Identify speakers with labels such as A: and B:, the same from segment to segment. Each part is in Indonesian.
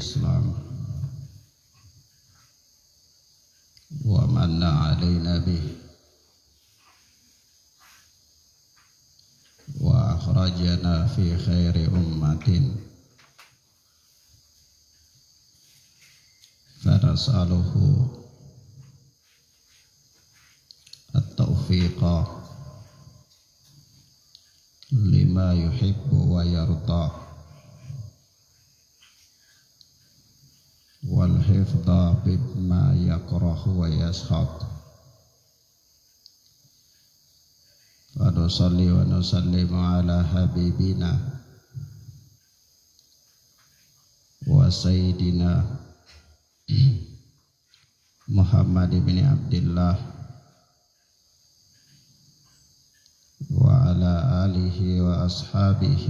A: الإسلام ومن علينا به وأخرجنا في خير أمة فنسأله التوفيق لما يحب ويرضى والحفظ بما يكره ويسخط ونصلي ونسلم على حبيبنا وسيدنا محمد بن عبد الله وعلى آله وأصحابه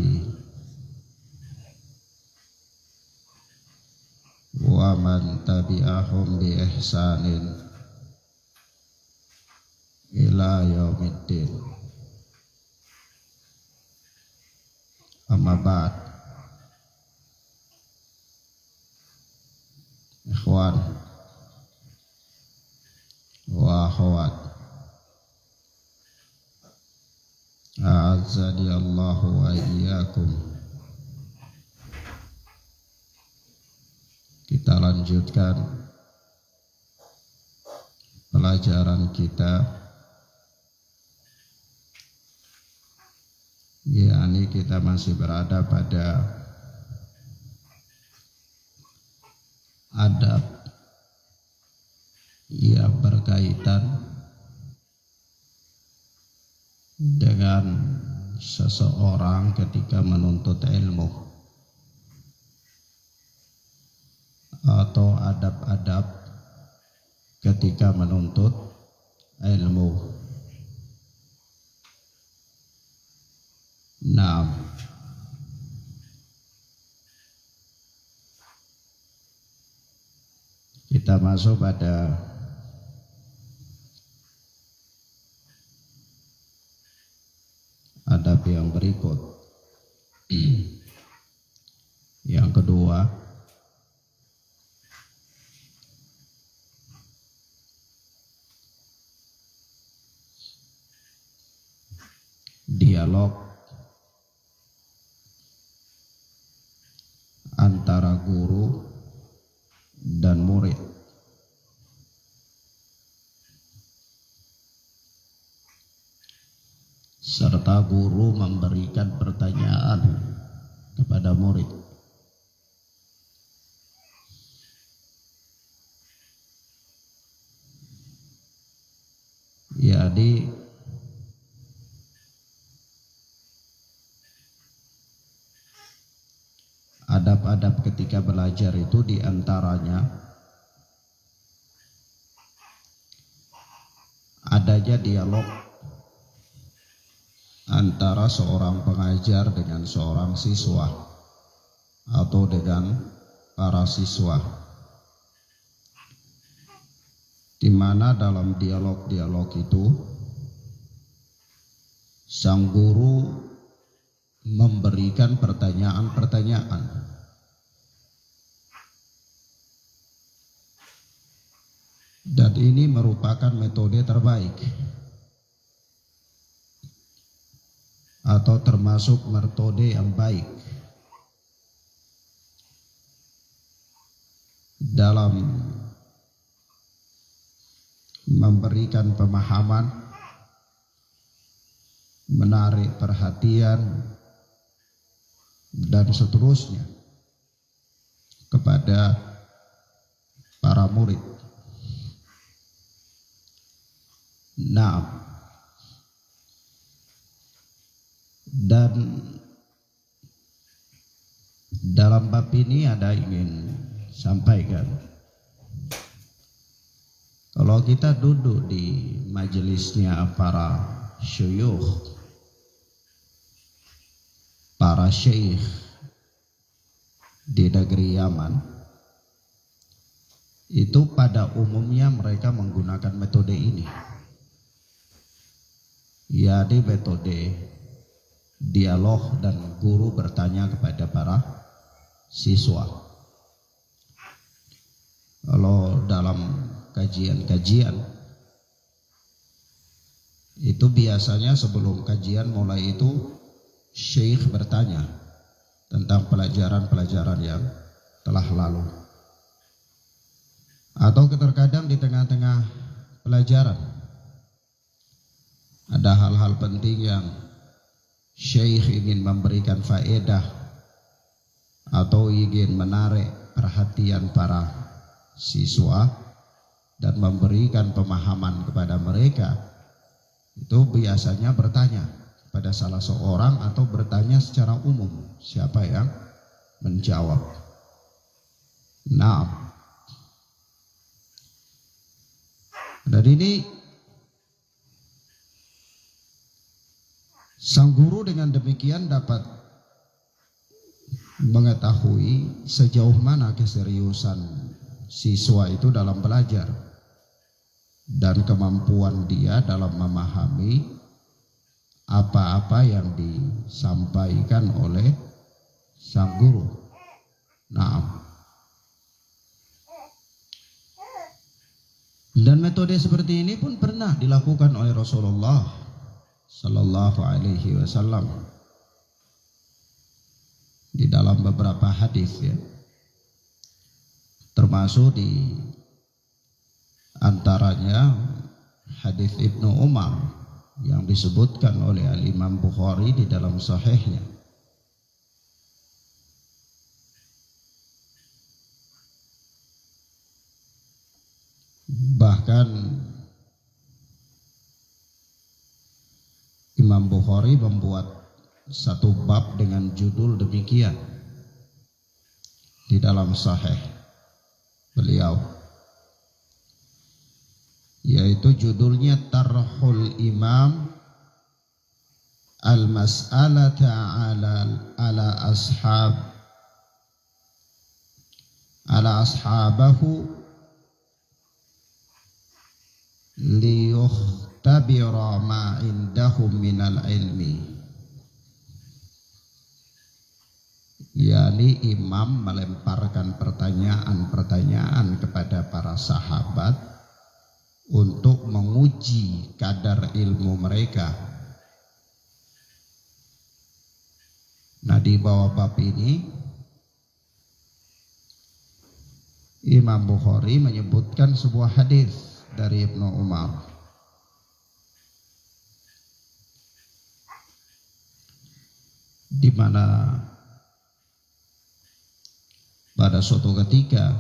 A: ومن تبعهم بإحسان إلى يوم الدين. Amma ba'd. Ikhwan wa akhwat, a'azzani Allahu wa iyyakum. Kita lanjutkan pelajaran kita, yakni kita masih berada pada adab yang berkaitan dengan seseorang ketika menuntut ilmu, atau adab-adab ketika menuntut ilmu. Nah, kita masuk pada adab yang berikut. Yang kedua, dialog antara guru dan murid. Serta guru memberikan pertanyaan kepada murid. Jadi adab-adab ketika belajar itu diantaranya adanya dialog antara seorang pengajar dengan seorang siswa atau dengan para siswa, di mana dalam dialog-dialog itu sang guru memberikan pertanyaan-pertanyaan dan ini merupakan metode terbaik atau termasuk metode yang baik dalam memberikan pemahaman, menarik perhatian dan seterusnya kepada para murid. Nah, dan dalam bab ini ada ingin sampaikan, kalau kita duduk di majelisnya para syuyukh, para syekh di negeri Yaman, itu pada umumnya mereka menggunakan metode ini, yakni metode dialog dan guru bertanya kepada para siswa. Kalau dalam kajian-kajian itu biasanya sebelum kajian mulai itu syekh bertanya tentang pelajaran-pelajaran yang telah lalu. Atau terkadang di tengah-tengah pelajaran ada hal-hal penting yang syekh ingin memberikan faedah atau ingin menarik perhatian para siswa dan memberikan pemahaman kepada mereka, itu biasanya bertanya pada salah seorang atau bertanya secara umum, siapa yang menjawab. Nah, dan ini sang guru dengan demikian dapat mengetahui sejauh mana keseriusan siswa itu dalam belajar dan kemampuan dia dalam memahami apa-apa yang disampaikan oleh sang guru. Nah, dan metode seperti ini pun pernah dilakukan oleh Rasulullah Sallallahu Alaihi Wasallam di dalam beberapa hadis, ya, termasuk di antaranya hadis Ibnu Umar yang disebutkan oleh Al-Imam Bukhari di dalam sahihnya. Bahkan Imam Bukhari membuat satu bab dengan judul demikian di dalam sahih beliau, yaitu judulnya Tarhul Imam al-mas'alata ala ashabahu liyukhtabira ma indahum minal ilmi. yakni imam melemparkan pertanyaan-pertanyaan kepada para sahabat untuk menguji kadar ilmu mereka. Nah, di bawah bab ini Imam Bukhari menyebutkan sebuah hadis dari Ibnu Umar di mana pada suatu ketika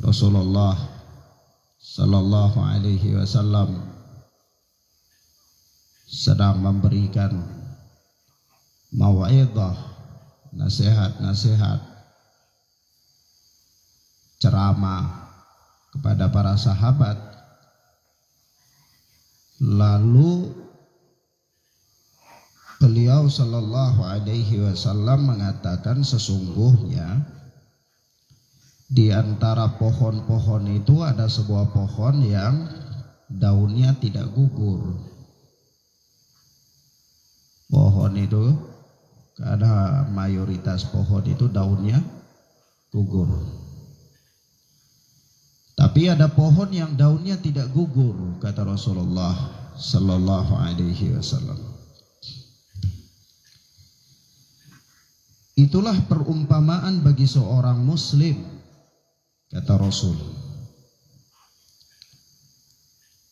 A: Rasulullah Sallallahu Alaihi Wasallam sedang memberikan mau'izah, nasihat-nasihat, ceramah kepada para sahabat. Lalu beliau Sallallahu Alaihi Wasallam mengatakan, sesungguhnya di antara pohon-pohon itu ada sebuah pohon yang daunnya tidak gugur. Pohon itu, karena mayoritas pohon itu daunnya gugur. Tapi ada pohon yang daunnya tidak gugur, kata Rasulullah Sallallahu Alaihi Wasallam. Itulah perumpamaan bagi seorang muslim, kata Rasul.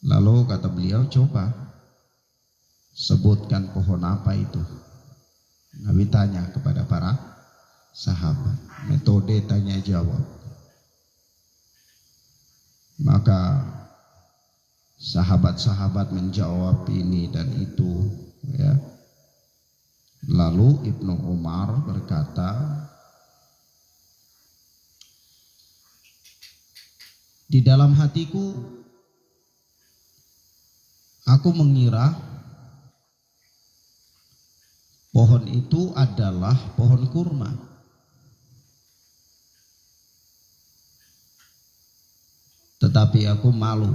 A: Lalu kata beliau, coba sebutkan pohon apa itu. Nabi tanya kepada para sahabat, metode tanya jawab. Maka sahabat-sahabat menjawab ini dan itu, ya. Lalu Ibnu Umar berkata, di dalam hatiku aku mengira pohon itu adalah pohon kurma. Tetapi aku malu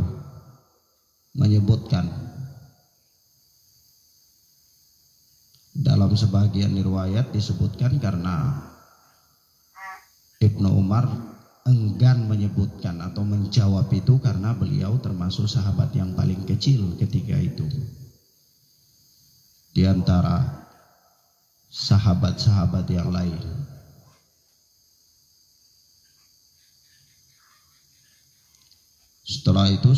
A: menyebutkan. Dalam sebagian riwayat disebutkan karena Ibnu Umar enggan menyebutkan atau menjawab itu karena beliau termasuk sahabat yang paling kecil ketika itu di antara sahabat-sahabat yang lain. Setelah itu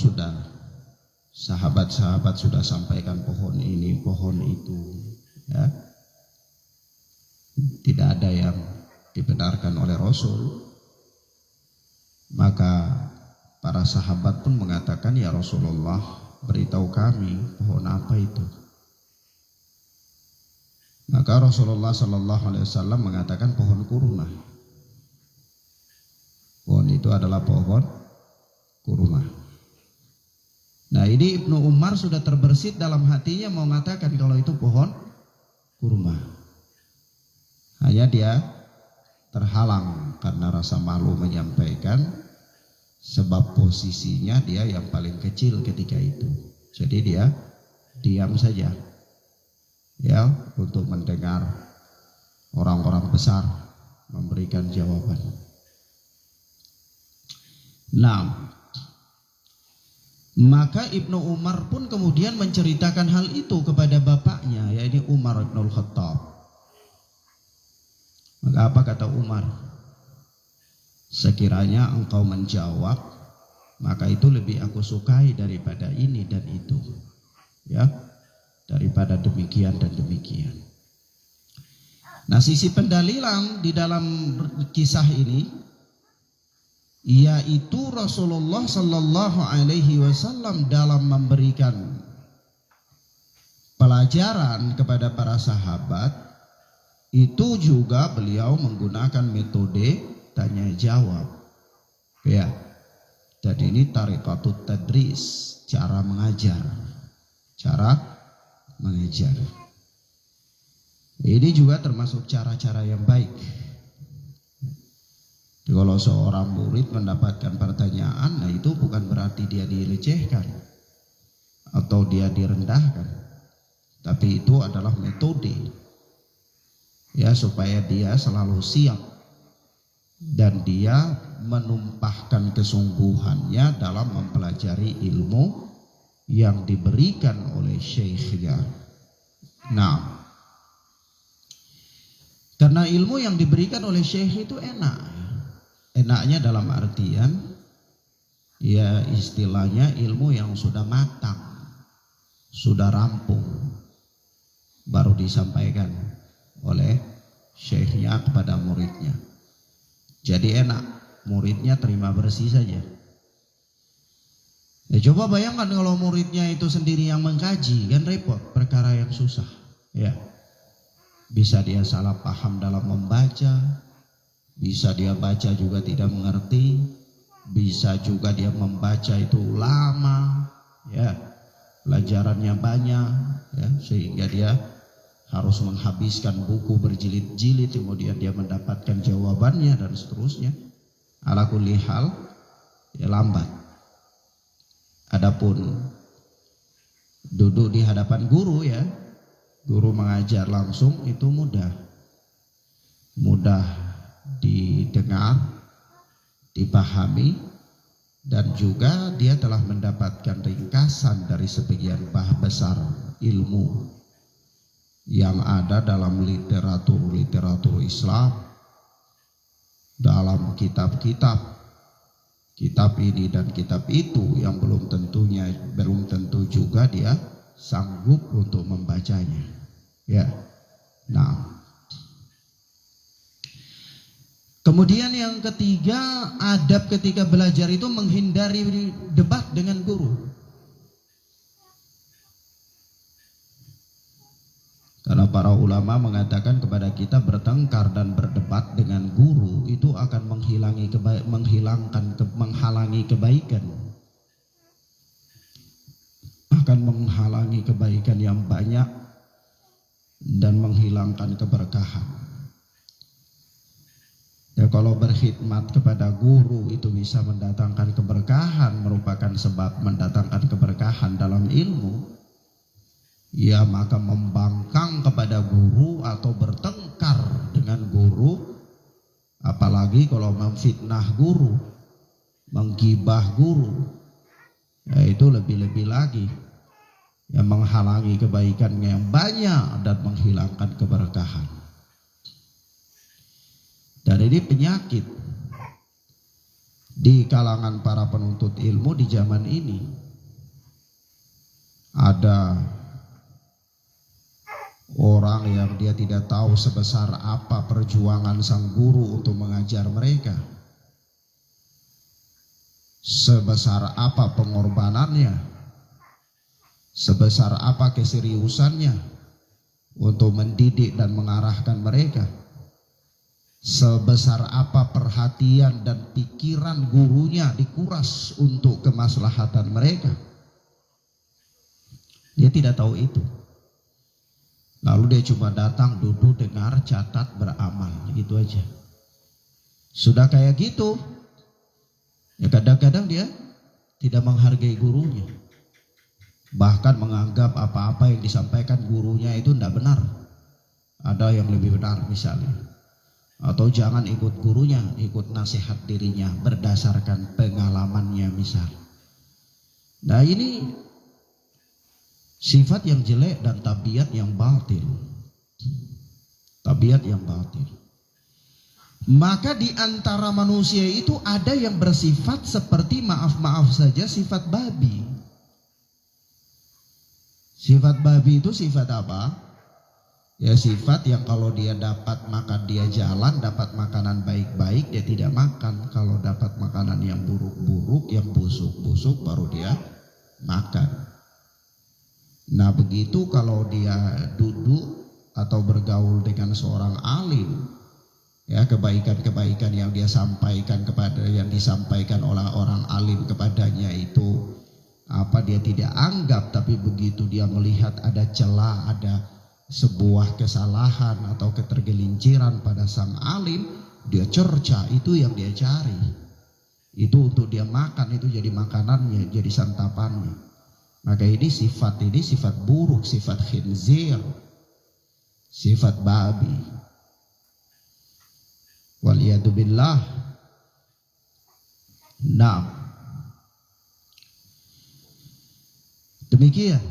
A: sahabat-sahabat sudah sampaikan pohon ini, pohon itu, ya. Tidak ada yang dibenarkan oleh Rasul. Maka para sahabat pun mengatakan, ya Rasulullah, beritahu kami pohon apa itu. Maka Rasulullah Sallallahu Alaihi Wasallam mengatakan pohon kurma. Pohon itu adalah pohon kurma. Nah, ini Ibnu Umar sudah terbersit dalam hatinya mau mengatakan kalau itu pohon kurma. Hanya dia terhalang karena rasa malu menyampaikan, sebab posisinya dia yang paling kecil ketika itu. Jadi dia diam saja, ya, untuk mendengar orang-orang besar memberikan jawaban. Nah, maka Ibnu Umar pun kemudian menceritakan hal itu kepada bapaknya, yaitu Umar bin Khattab. Maka apa kata Umar? Sekiranya engkau menjawab, maka itu lebih aku sukai daripada ini dan itu, ya, daripada demikian dan demikian. Nah, sisi pendalilan di dalam kisah ini, yaitu Rasulullah Sallallahu Alaihi Wasallam dalam memberikan pelajaran kepada para sahabat, itu juga beliau menggunakan metode tanya jawab, ya. Dan ini tariqatut tadris, cara mengajar. Ini juga termasuk cara-cara yang baik. Kalau seorang murid mendapatkan pertanyaan, nah itu bukan berarti dia dilecehkan atau dia direndahkan, tapi itu adalah metode, ya, supaya dia selalu siap dan dia menumpahkan kesungguhannya dalam mempelajari ilmu yang diberikan oleh syekhnya. Nah, karena ilmu yang diberikan oleh syekh itu enak. Enaknya dalam artian, ya, istilahnya ilmu yang sudah matang, sudah rampung, baru disampaikan oleh syekhnya kepada muridnya. Jadi enak, muridnya terima bersih saja. Ya, coba bayangkan kalau muridnya itu sendiri yang mengkaji, kan repot, perkara yang susah, ya. Bisa dia salah paham dalam membaca, bisa dia baca juga tidak mengerti, bisa juga dia membaca itu lama, ya, pelajarannya banyak, ya, sehingga dia harus menghabiskan buku berjilid-jilid, kemudian dia mendapatkan jawabannya dan seterusnya. Ala kulli hal, ya, lambat. Adapun duduk di hadapan guru, ya, guru mengajar langsung, itu mudah didengar, dipahami, dan juga dia telah mendapatkan ringkasan dari sebagian besar ilmu yang ada dalam literatur Islam, dalam kitab ini dan kitab itu, yang belum tentu juga dia sanggup untuk membacanya, ya. Nah, kemudian yang ketiga, adab ketika belajar itu menghindari debat dengan guru. Karena para ulama mengatakan kepada kita, bertengkar dan berdebat dengan guru itu akan menghalangi kebaikan. Akan menghalangi kebaikan yang banyak dan menghilangkan keberkahan. Ya, kalau berkhidmat kepada guru itu bisa mendatangkan keberkahan, merupakan sebab mendatangkan keberkahan dalam ilmu, ya, maka membangkang kepada guru atau bertengkar dengan guru, apalagi Apalagi kalau memfitnah guru, menggibah guru, ya itu lebih-lebih lagi yang menghalangi kebaikan yang banyak dan menghilangkan keberkahan. Dan ini penyakit di kalangan para penuntut ilmu di zaman ini. Ada orang yang dia tidak tahu sebesar apa perjuangan sang guru untuk mengajar mereka, sebesar apa pengorbanannya, sebesar apa keseriusannya untuk mendidik dan mengarahkan mereka, sebesar apa perhatian dan pikiran gurunya dikuras untuk kemaslahatan mereka. Dia tidak tahu itu. Lalu dia cuma datang, duduk, dengar, catat, beramal, gitu aja. Sudah kayak gitu, ya kadang-kadang dia tidak menghargai gurunya. Bahkan menganggap apa-apa yang disampaikan gurunya itu tidak benar. Ada yang lebih benar misalnya. Atau jangan ikut gurunya, ikut nasihat dirinya berdasarkan pengalamannya misal. Nah ini sifat yang jelek dan tabiat yang batil. Tabiat yang batil. Maka di antara manusia itu ada yang bersifat seperti maaf-maaf saja sifat babi. Sifat babi itu sifat apa? Ya sifat yang kalau dia dapat makan dia jalan, dapat makanan baik-baik dia tidak makan. Kalau dapat makanan yang buruk-buruk, yang busuk-busuk baru dia makan. Nah begitu kalau dia duduk atau bergaul dengan seorang alim, ya kebaikan-kebaikan yang dia sampaikan yang disampaikan oleh orang alim kepadanya itu dia tidak anggap, tapi begitu dia melihat ada celah, ada sebuah kesalahan atau ketergelinciran pada sang alim, dia cerca, itu yang dia cari. Itu untuk dia makan, itu jadi makanannya, jadi santapannya. Maka ini sifat buruk, sifat khinzir, sifat babi. Waliyadzubillah. Nah, demikian.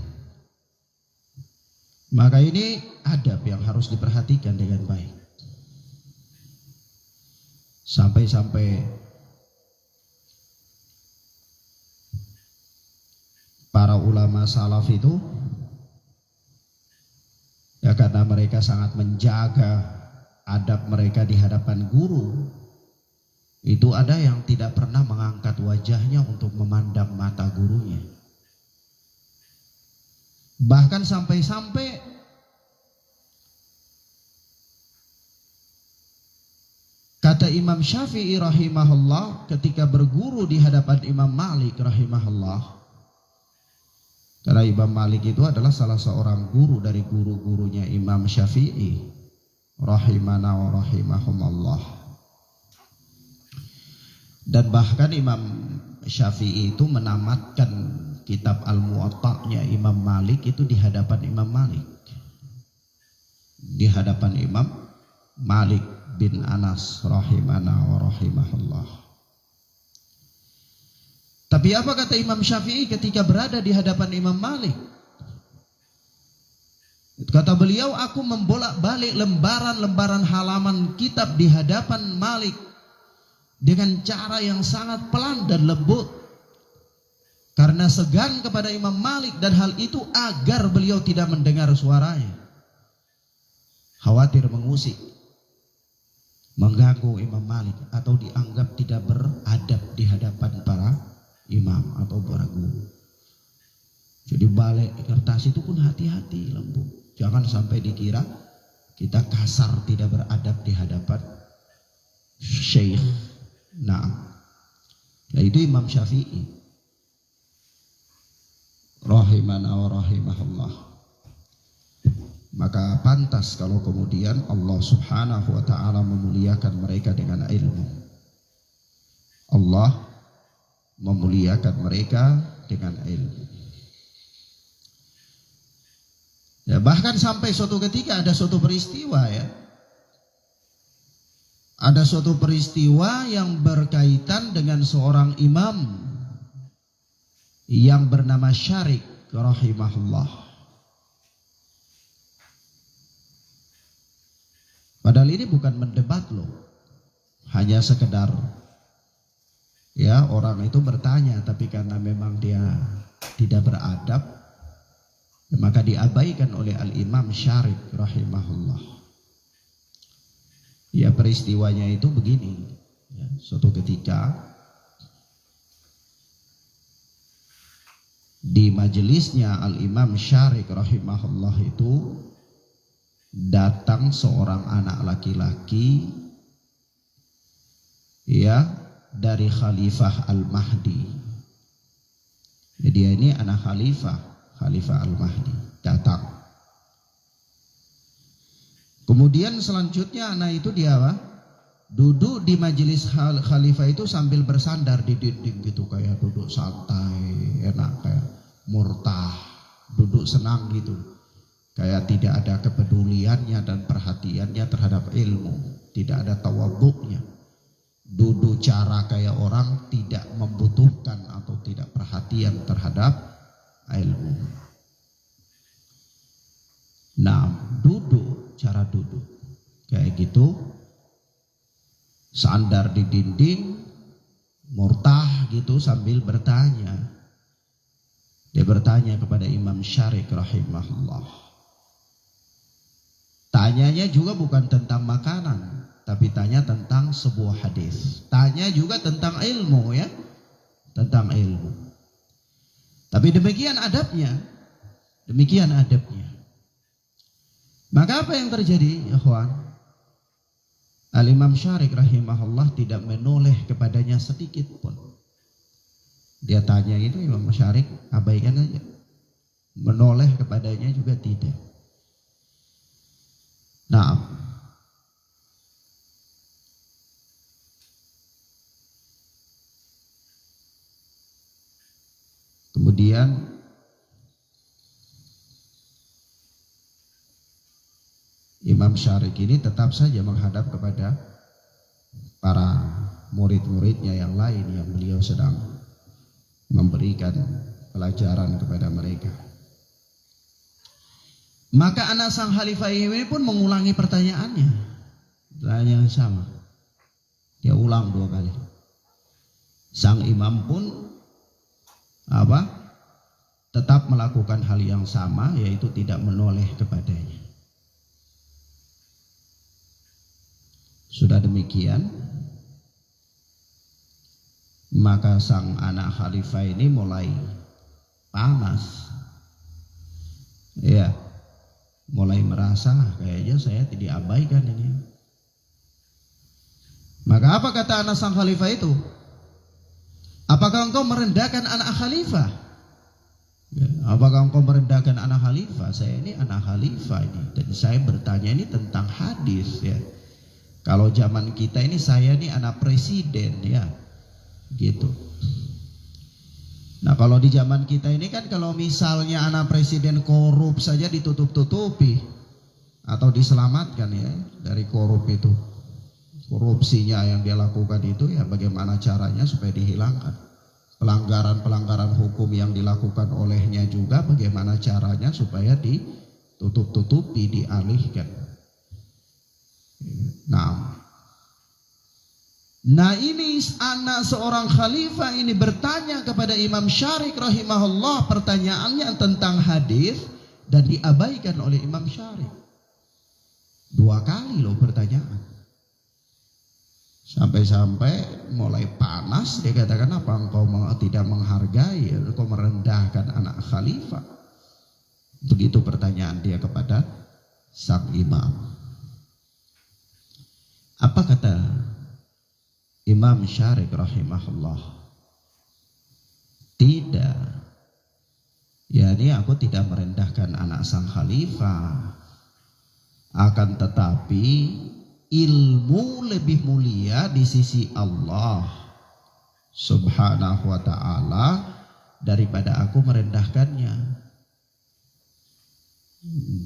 A: Maka ini adab yang harus diperhatikan dengan baik. Sampai-sampai para ulama salaf itu, ya karena mereka sangat menjaga adab mereka di hadapan guru, itu ada yang tidak pernah mengangkat wajahnya untuk memandang mata gurunya. Bahkan sampai-sampai kata Imam Syafi'i rahimahullah ketika berguru di hadapan Imam Malik rahimahullah, karena Imam Malik itu adalah salah seorang guru dari guru-gurunya Imam Syafi'i rahimana wa rahimahumallah. Dan bahkan Imam Syafi'i itu menamatkan kitab Al-Muwatta'nya Imam Malik itu di hadapan Imam Malik. Di hadapan Imam Malik bin Anas rahimana wa rahimahullah. Tapi apa kata Imam Syafi'i ketika berada di hadapan Imam Malik? Kata beliau, aku membolak-balik lembaran-lembaran halaman kitab di hadapan Malik dengan cara yang sangat pelan dan lembut. Karena segan kepada Imam Malik, dan hal itu agar beliau tidak mendengar suaranya. Khawatir mengusik, mengganggu Imam Malik, atau dianggap tidak beradab di hadapan para imam atau para guru. Jadi balik kertas itu pun hati-hati, lembut. Jangan sampai dikira kita kasar, tidak beradab di hadapan syekh. Nah, itu Imam Syafi'i rahimana wa rahimahullah. Maka pantas kalau kemudian Allah subhanahu wa ta'ala memuliakan mereka dengan ilmu. Allah memuliakan mereka dengan ilmu. Ya, bahkan sampai suatu ketika ada suatu peristiwa, ya, ada suatu peristiwa yang berkaitan dengan seorang imam yang bernama Syarik rahimahullah. Padahal ini bukan mendebat loh, hanya sekedar ya orang itu bertanya, tapi karena memang dia tidak beradab, maka diabaikan oleh Al-Imam Syarik rahimahullah. Ya peristiwanya itu begini, ya, suatu ketika di majelisnya Al-Imam Syarik rahimahullah itu datang seorang anak laki-laki ya dari Khalifah Al-Mahdi. Jadi dia ini anak Khalifah Al-Mahdi datang. Kemudian selanjutnya anak itu dia apa? Duduk di majelis khalifah itu sambil bersandar di dinding gitu, kayak duduk santai, enak, kayak murtah, duduk senang gitu. Kayak tidak ada kepeduliannya dan perhatiannya terhadap ilmu, tidak ada tawaduknya. Duduk cara kayak orang tidak membutuhkan atau tidak perhatian terhadap ilmu. Nah, cara duduk kayak gitu, sandar di dinding, murtah gitu sambil bertanya. Dia bertanya kepada Imam Syarik rahimahullah. Tanyanya juga bukan tentang makanan, tapi tanya tentang sebuah hadis. Tanya juga tentang ilmu ya, tentang ilmu. Tapi demikian adabnya, demikian adabnya. Maka apa yang terjadi, ikhwan? Al-Imam Syarik rahimahullah tidak menoleh kepadanya sedikit pun. Dia tanya itu, Imam Syarik abaikan aja. Menoleh kepadanya juga tidak. Nah, kemudian Imam Syarik ini tetap saja menghadap kepada para murid-muridnya yang lain yang beliau sedang memberikan pelajaran kepada mereka. Maka anak sang khalifah ini pun mengulangi pertanyaannya. Pertanyaan yang sama. Dia ulang 2 kali. Sang imam pun tetap melakukan hal yang sama, yaitu tidak menoleh kepadanya. Sudah demikian, maka sang anak khalifah ini mulai panas. Ya, mulai merasa kayaknya saya tidak abaikan ini. Maka apa kata anak sang khalifah itu? Apakah engkau merendahkan anak khalifah? Ya, apakah engkau merendahkan anak khalifah? Saya ini anak khalifah ini, dan saya bertanya ini tentang hadis ya. Kalau zaman kita ini saya ini anak presiden ya, gitu. Nah kalau di zaman kita ini kan kalau misalnya anak presiden korup saja ditutup-tutupi atau diselamatkan ya dari korup itu. Korupsinya yang dia lakukan itu ya bagaimana caranya supaya dihilangkan. Pelanggaran-pelanggaran hukum yang dilakukan olehnya juga bagaimana caranya supaya ditutup-tutupi, dialihkan. Nah ini anak seorang khalifah ini bertanya kepada Imam Syarik rahimahullah pertanyaannya tentang hadis dan diabaikan oleh Imam Syarik. 2 kali loh pertanyaan. Sampai-sampai mulai panas dia katakan, apa engkau tidak menghargai, engkau merendahkan anak khalifah? Begitu pertanyaan dia kepada sang imam. Apa kata Imam Syarik rahimahullah? Tidak. Ya ini aku tidak merendahkan anak sang khalifah. Akan tetapi ilmu lebih mulia di sisi Allah subhanahu wa ta'ala daripada aku merendahkannya.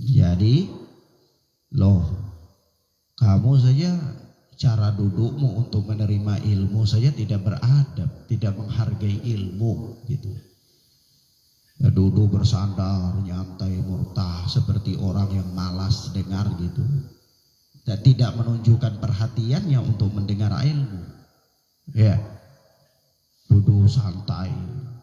A: Jadi loh, kamu saja cara dudukmu untuk menerima ilmu saja tidak beradab, tidak menghargai ilmu gitu. Ya, duduk bersandar, nyantai, murtah seperti orang yang malas dengar gitu. Dan tidak menunjukkan perhatiannya untuk mendengar ilmu. Ya, duduk santai.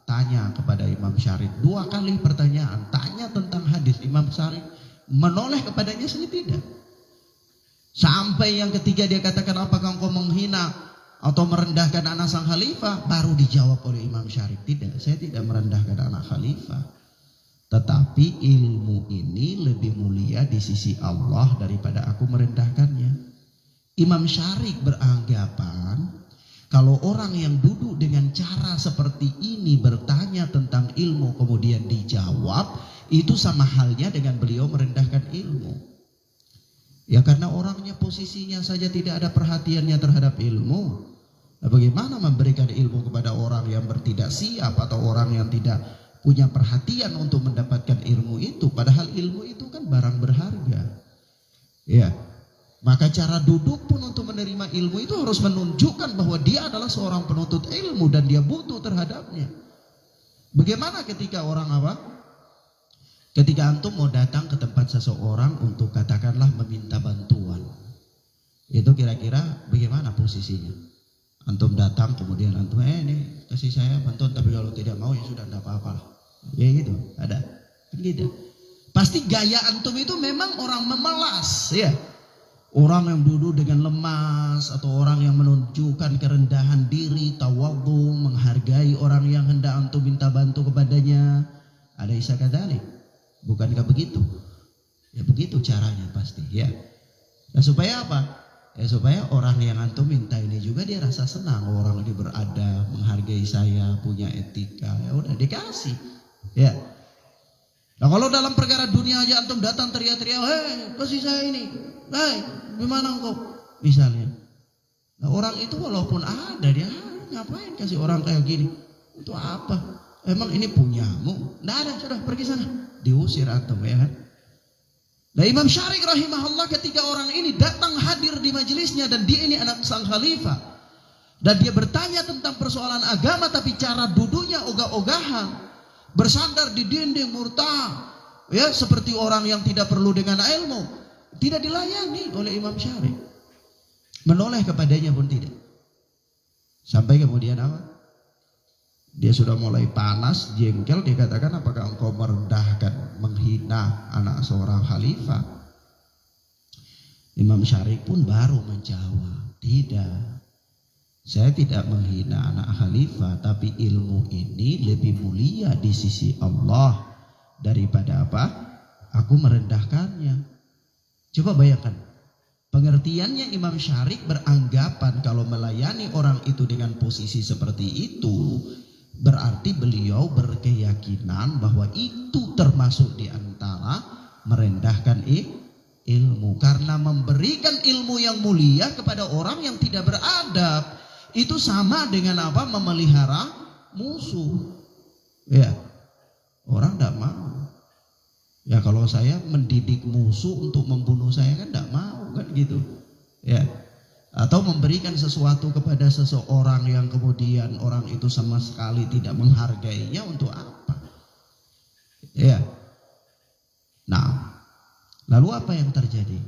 A: Tanya kepada Imam Syarif 2 kali pertanyaan, tanya tentang hadis. Imam Syarif menoleh kepadanya sendiri tidak. Sampai yang ketiga dia katakan, apakah engkau menghina atau merendahkan anak sang khalifah? Baru dijawab oleh Imam Syarif, tidak, saya tidak merendahkan anak khalifah. Tetapi ilmu ini lebih mulia di sisi Allah daripada aku merendahkannya. Imam Syarif beranggapan kalau orang yang duduk dengan cara seperti ini bertanya tentang ilmu kemudian dijawab, itu sama halnya dengan beliau merendahkan ilmu. Ya karena orangnya posisinya saja tidak ada perhatiannya terhadap ilmu. Nah, bagaimana memberikan ilmu kepada orang yang bertidak siap atau orang yang tidak punya perhatian untuk mendapatkan ilmu itu? Padahal ilmu itu kan barang berharga. Ya, maka cara duduk pun untuk menerima ilmu itu harus menunjukkan bahwa dia adalah seorang penuntut ilmu dan dia butuh terhadapnya. Bagaimana ketika orang apa? Ketika antum mau datang ke tempat seseorang untuk katakanlah meminta bantuan, itu kira-kira bagaimana posisinya? Antum datang kemudian antum ini kasih saya bantuan, tapi kalau tidak mau ya sudah, tidak apa-apa. Ya gitu, ada kan gitu. Pasti gaya antum itu memang orang memalas, ya. Orang yang duduk dengan lemas atau orang yang menunjukkan kerendahan diri, tawadhu, menghargai orang yang hendak antum minta bantu kepadanya. Ada isa kadzalik. Bukankah begitu? Ya begitu caranya pasti, ya. Nah, supaya apa? Ya supaya orang yang antum minta ini juga dia rasa senang, orang ini beradab, menghargai saya, punya etika. Ya udah dikasih. Ya. Nah, kalau dalam perkara dunia aja antum datang teriak-teriak, "Hei, kasih saya ini. Hei, gimana engkau?" Misalnya. Nah, orang itu walaupun ada dia ngapain kasih orang kayak gini? Itu apa? Emang ini punyamu? Nggak ada, sudah pergi sana. Diusir antum, ya kan? Nah, Imam Syarif rahimahullah ketika orang ini datang hadir di majelisnya dan dia ini anak sang khalifah dan dia bertanya tentang persoalan agama tapi cara duduknya ogah-ogahan, bersandar di dinding murtah, ya seperti orang yang tidak perlu dengan ilmu, tidak dilayani oleh Imam Syarif. Menoleh kepadanya pun tidak. Sampai kemudian apa? Dia sudah mulai panas, jengkel, dikatakan, apakah engkau merendahkan, menghina anak seorang khalifah? Imam Syarif pun baru menjawab, tidak, saya tidak menghina anak khalifah, tapi ilmu ini lebih mulia di sisi Allah daripada apa? Aku merendahkannya. Coba bayangkan, pengertiannya Imam Syarif beranggapan kalau melayani orang itu dengan posisi seperti itu, berarti beliau berkeyakinan bahwa itu termasuk di antara merendahkan ilmu. Karena memberikan ilmu yang mulia kepada orang yang tidak beradab, itu sama dengan apa? Memelihara musuh. Ya, orang tidak mau. Ya kalau saya mendidik musuh untuk membunuh saya kan tidak mau kan gitu. Ya. Atau memberikan sesuatu kepada seseorang yang kemudian orang itu sama sekali tidak menghargainya, untuk apa? Ya. Nah, lalu apa yang terjadi?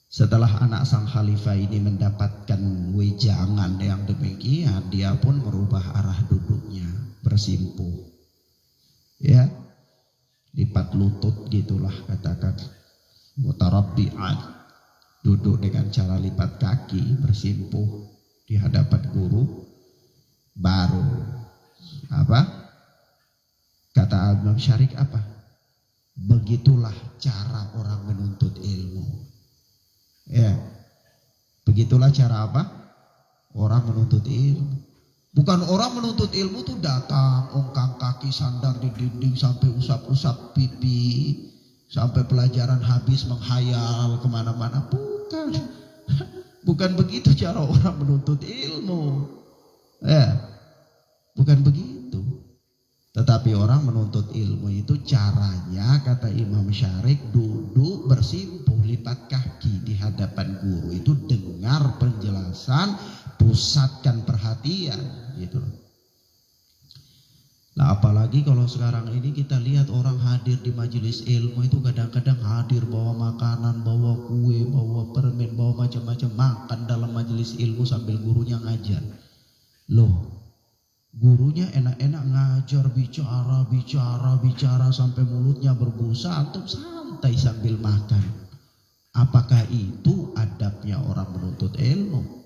A: Setelah anak sang khalifah ini mendapatkan wejangan yang demikian, dia pun merubah arah duduknya, bersimpuh. Ya. Lipat lutut gitulah katakan. Mutarabbi'an. Duduk dengan cara lipat kaki, bersimpuh di hadapan guru. Baru apa? Kata Imam Syarif apa? Begitulah cara orang menuntut ilmu. Ya, begitulah cara apa? Orang menuntut ilmu. Bukan orang menuntut ilmu tuh datang, ongkang kaki, sandar di dinding sampai usap-usap pipi, sampai pelajaran habis menghayal kemana-mana. Bukan begitu cara orang menuntut ilmu. Ya, bukan begitu. Tetapi orang menuntut ilmu itu caranya, kata Imam Syarif, duduk bersimpuh lipat kaki di hadapan guru, itu dengar memusatkan perhatian gitu. Nah apalagi kalau sekarang ini kita lihat orang hadir di majelis ilmu itu kadang-kadang hadir bawa makanan, bawa kue, bawa permen, bawa macam-macam, makan dalam majelis ilmu sambil gurunya ngajar. Loh, gurunya enak-enak ngajar, bicara sampai mulutnya berbusa, antum santai sambil makan. Apakah itu adabnya orang menuntut ilmu?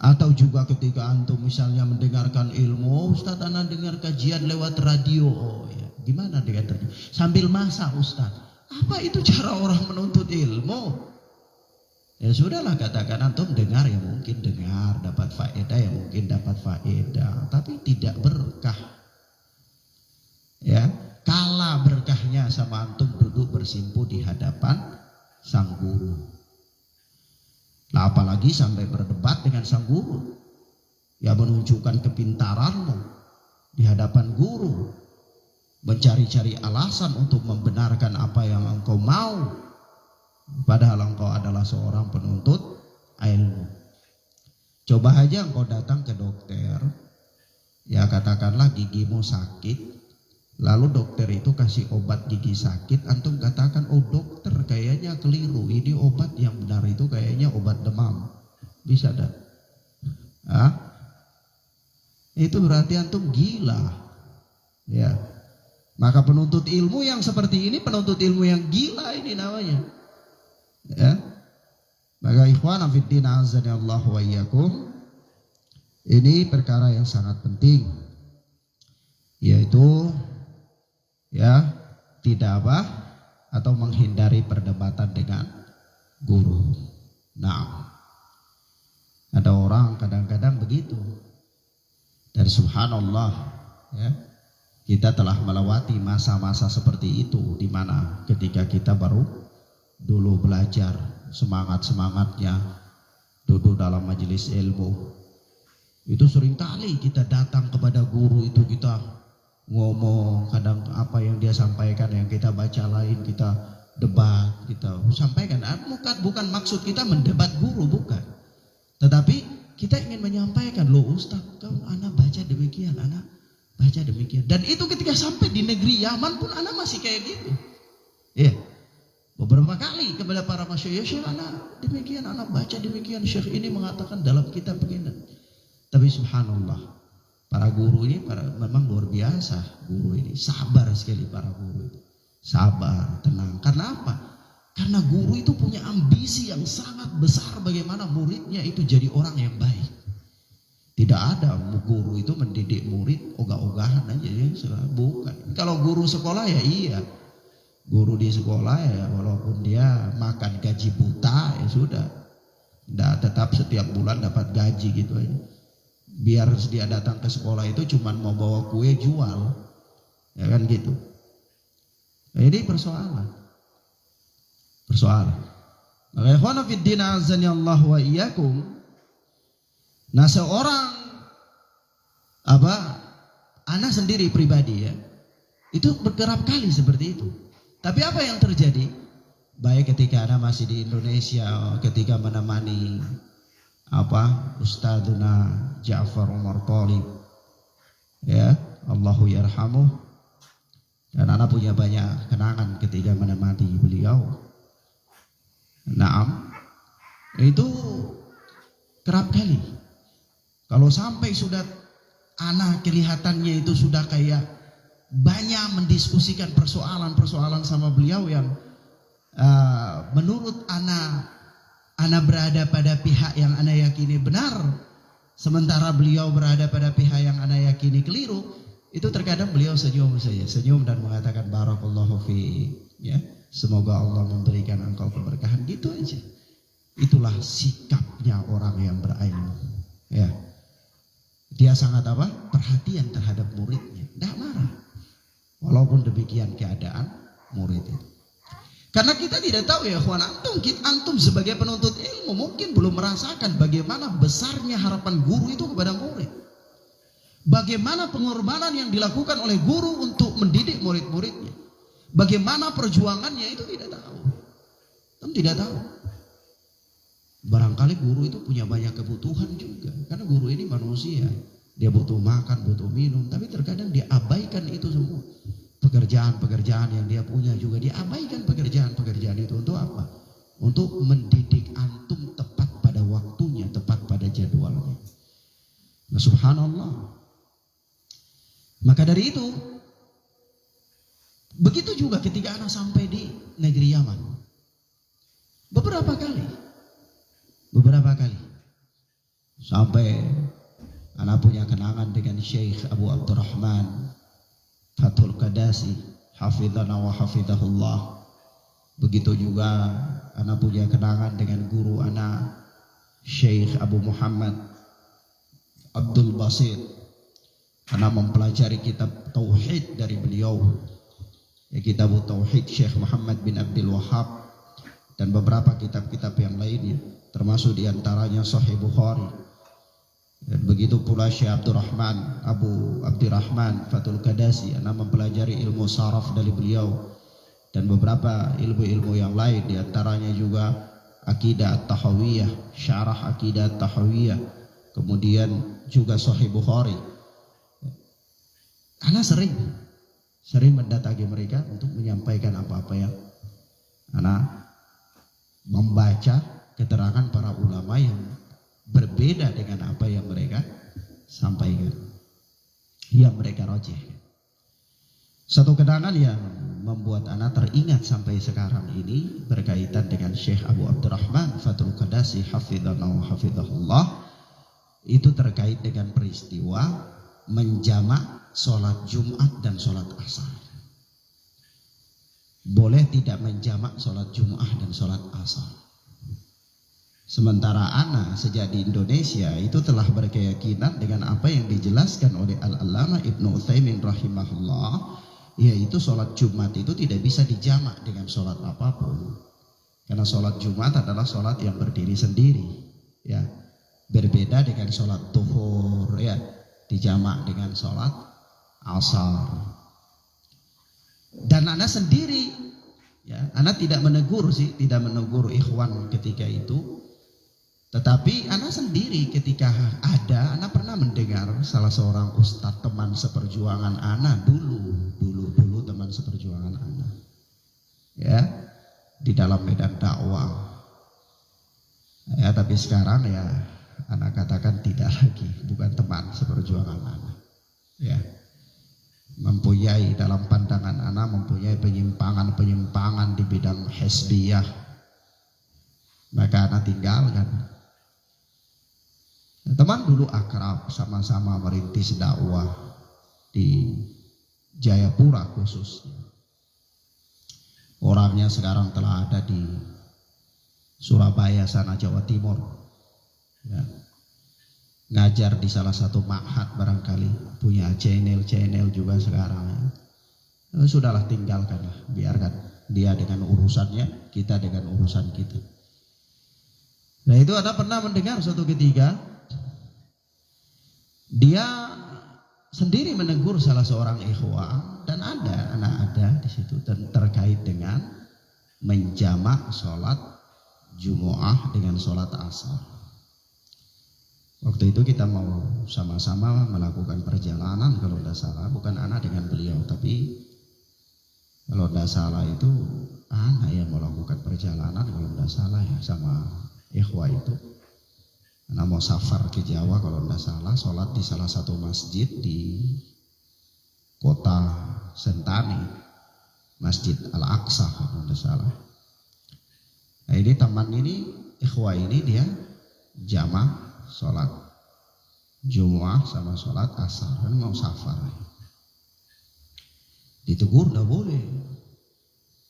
A: Atau juga ketika antum misalnya mendengarkan ilmu, Ustaz ana dengar kajian lewat radio, oh ya, gimana dengan radio? Sambil masak Ustaz. Apa itu cara orang menuntut ilmu? Ya sudahlah, katakan antum dengar ya mungkin dengar, dapat faedah ya mungkin dapat faedah, tapi tidak berkah. Ya, kalah berkahnya sama antum duduk bersimpu di hadapan sang guru. Nah apalagi sampai berdebat dengan sang guru, ya menunjukkan kepintaranmu di hadapan guru, mencari-cari alasan untuk membenarkan apa yang engkau mau, padahal engkau adalah seorang penuntut ilmu. Coba aja engkau datang ke dokter, ya katakanlah gigimu sakit, lalu dokter itu kasih obat gigi sakit, antum katakan, oh dokter kayaknya keliru, ini obat yang benar itu kayaknya obat demam. Bisa dah? Itu berarti antum gila. Ya. Maka penuntut ilmu yang seperti ini, penuntut ilmu yang gila ini namanya. Ya. Maka ikhwan fiddin azanillahu wa iyyakum, ini perkara yang sangat penting, yaitu ya tidak atau menghindari perdebatan dengan guru. Nah, ada orang kadang-kadang begitu, dan subhanallah ya, kita telah melewati masa-masa seperti itu, di mana ketika kita baru dulu belajar, semangatnya duduk dalam majelis ilmu, itu seringkali kita datang kepada guru itu, kita ngomong, kadang apa yang dia sampaikan yang kita baca lain, kita debat, kita sampaikan. Bukan maksud kita mendebat guru, bukan, tetapi kita ingin menyampaikan, loh Ustaz, kau anak baca demikian, anak baca demikian. Dan itu ketika sampai di negeri Yaman pun anak masih kayak gitu. Ya, beberapa kali kepada para masyayikh, Syekh anak demikian, anak baca demikian, Syekh ini mengatakan dalam kitab begini. Tapi subhanallah, para guru ini memang luar biasa. Guru ini sabar sekali, para guru itu sabar, tenang. Karena apa? Karena guru itu punya ambisi yang sangat besar bagaimana muridnya itu jadi orang yang baik. Tidak ada guru itu mendidik murid ogah-ogahan aja ya, bukan. Kalau guru sekolah ya iya, guru di sekolah ya walaupun dia makan gaji buta ya sudah, tidak tetap setiap bulan dapat gaji gitu aja. Biar dia datang ke sekolah itu cuman mau bawa kue jual, ya kan gitu. Nah, ini persoalan. Maka ikhwana fiddin azanillahu wa iyyakum. Nah seorang anak sendiri pribadi ya, itu berkerap kali seperti itu. Tapi apa yang terjadi? Baik ketika anak masih di Indonesia, ketika menemani Ustadzuna Ja'far Umar Thalib, ya Allahu yarhamuh, dan anak punya banyak kenangan ketika menemani beliau. Naam, itu kerap kali kalau sampai sudah anak kelihatannya itu sudah kayak banyak mendiskusikan persoalan-persoalan sama beliau yang menurut anak berada pada pihak yang anak yakini benar, sementara beliau berada pada pihak yang anak yakini keliru. Itu terkadang beliau senyum dan mengatakan barakallahu fi, ya semoga Allah memberikan engkau keberkahan, gitu aja. Itulah sikapnya orang yang berilmu, ya. Dia sangat perhatian terhadap muridnya, tidak marah walaupun demikian keadaan murid itu. Karena kita tidak tahu ya ikhwan, antum sebagai penuntut ilmu mungkin belum merasakan bagaimana besarnya harapan guru itu kepada murid. Bagaimana pengorbanan yang dilakukan oleh guru untuk mendidik murid-muridnya. Bagaimana perjuangannya itu tidak tahu. Tidak tahu. Barangkali guru itu punya banyak kebutuhan juga, karena guru ini manusia, dia butuh makan, butuh minum, tapi terkadang dia abaikan itu semua. Pekerjaan-pekerjaan yang dia punya juga dia abaikan pekerjaan-pekerjaan itu untuk apa? Untuk mendidik antum tepat pada waktunya, tepat pada jadwalnya. Nah, subhanallah. Maka dari itu, begitu juga ketika anak sampai di negeri Yaman. Beberapa kali sampai anak punya kenangan dengan Syekh Abu Abdurrahman Fathul Qadasi hafizana wa hafizahullah. Begitu juga anak punya kenangan dengan guru anak Syekh Abu Muhammad Abdul Basit. Anak mempelajari kitab tauhid dari beliau, ya, kitab tauhid Syekh Muhammad bin Abdul Wahhab, dan beberapa kitab-kitab yang lainnya, termasuk diantaranya Sahih Bukhari. Dan begitu pula Syekh Abdurrahman Abu Abdurrahman Fathul Qadasi, anak mempelajari ilmu saraf dari beliau dan beberapa ilmu-ilmu yang lain, diantaranya juga Aqidah At-Tahawiyah, Syarah Aqidah At-Tahawiyah, kemudian juga Sahih Bukhari. Anak sering mendatangi mereka untuk menyampaikan apa-apa yang anak membaca keterangan para ulama yang berbeda dengan apa yang mereka sampaikan, yang mereka rojih. Satu kenangan yang membuat anak teringat sampai sekarang ini berkaitan dengan Syekh Abu Abdurrahman Fathul Qadasi hafizana wa hafizahullah, itu terkait dengan peristiwa menjamak sholat Jumat dan sholat Asar. Boleh tidak menjamak sholat Jumat dan sholat Asar. Sementara anak sejak di Indonesia itu telah berkeyakinan dengan apa yang dijelaskan oleh Al-Allamah Ibnu Utsaimin rahimahullah, yaitu sholat Jumat itu tidak bisa dijamak dengan sholat apapun. Karena sholat Jumat adalah sholat yang berdiri sendiri, ya, berbeda dengan sholat Zuhur, ya, dijamak dengan sholat Asar. Dan anak sendiri, ya, anak tidak menegur ikhwan ketika itu. Tetapi anak sendiri ketika anak pernah mendengar salah seorang ustadz teman seperjuangan anak dulu teman seperjuangan anak, ya, di dalam medan dakwah, ya, tapi sekarang ya anak katakan tidak lagi, bukan teman seperjuangan anak, ya, mempunyai dalam pandangan anak mempunyai penyimpangan di bidang hizbiyah, maka anak tinggalkan. Teman dulu akrab, sama-sama merintis dakwah di Jayapura khususnya. Orangnya sekarang telah ada di Surabaya sana, Jawa Timur, ya. Ngajar di salah satu ma'had, barangkali punya channel juga sekarang, ya. Sudahlah, tinggalkanlah, biarkan dia dengan urusannya, kita dengan urusan kita. Nah, itu ada pernah mendengar suatu ketika dia sendiri menegur salah seorang ikhwah, dan anak ada di situ terkait dengan menjamak sholat Jumu'ah dengan sholat Asar. Waktu itu kita mau sama-sama melakukan perjalanan, kalau tidak salah, bukan anak dengan beliau, tapi kalau tidak salah itu anak yang melakukan perjalanan, kalau tidak salah ya, sama ikhwah itu. Anak mau safar ke Jawa kalau tidak salah, sholat di salah satu masjid di kota Sentani, Masjid Al-Aqsa kalau tidak salah. Nah, ini teman ini, ikhwah ini, dia jamak sholat Jumu'ah sama sholat Asar, kan mau safar. Ditegur, tidak boleh.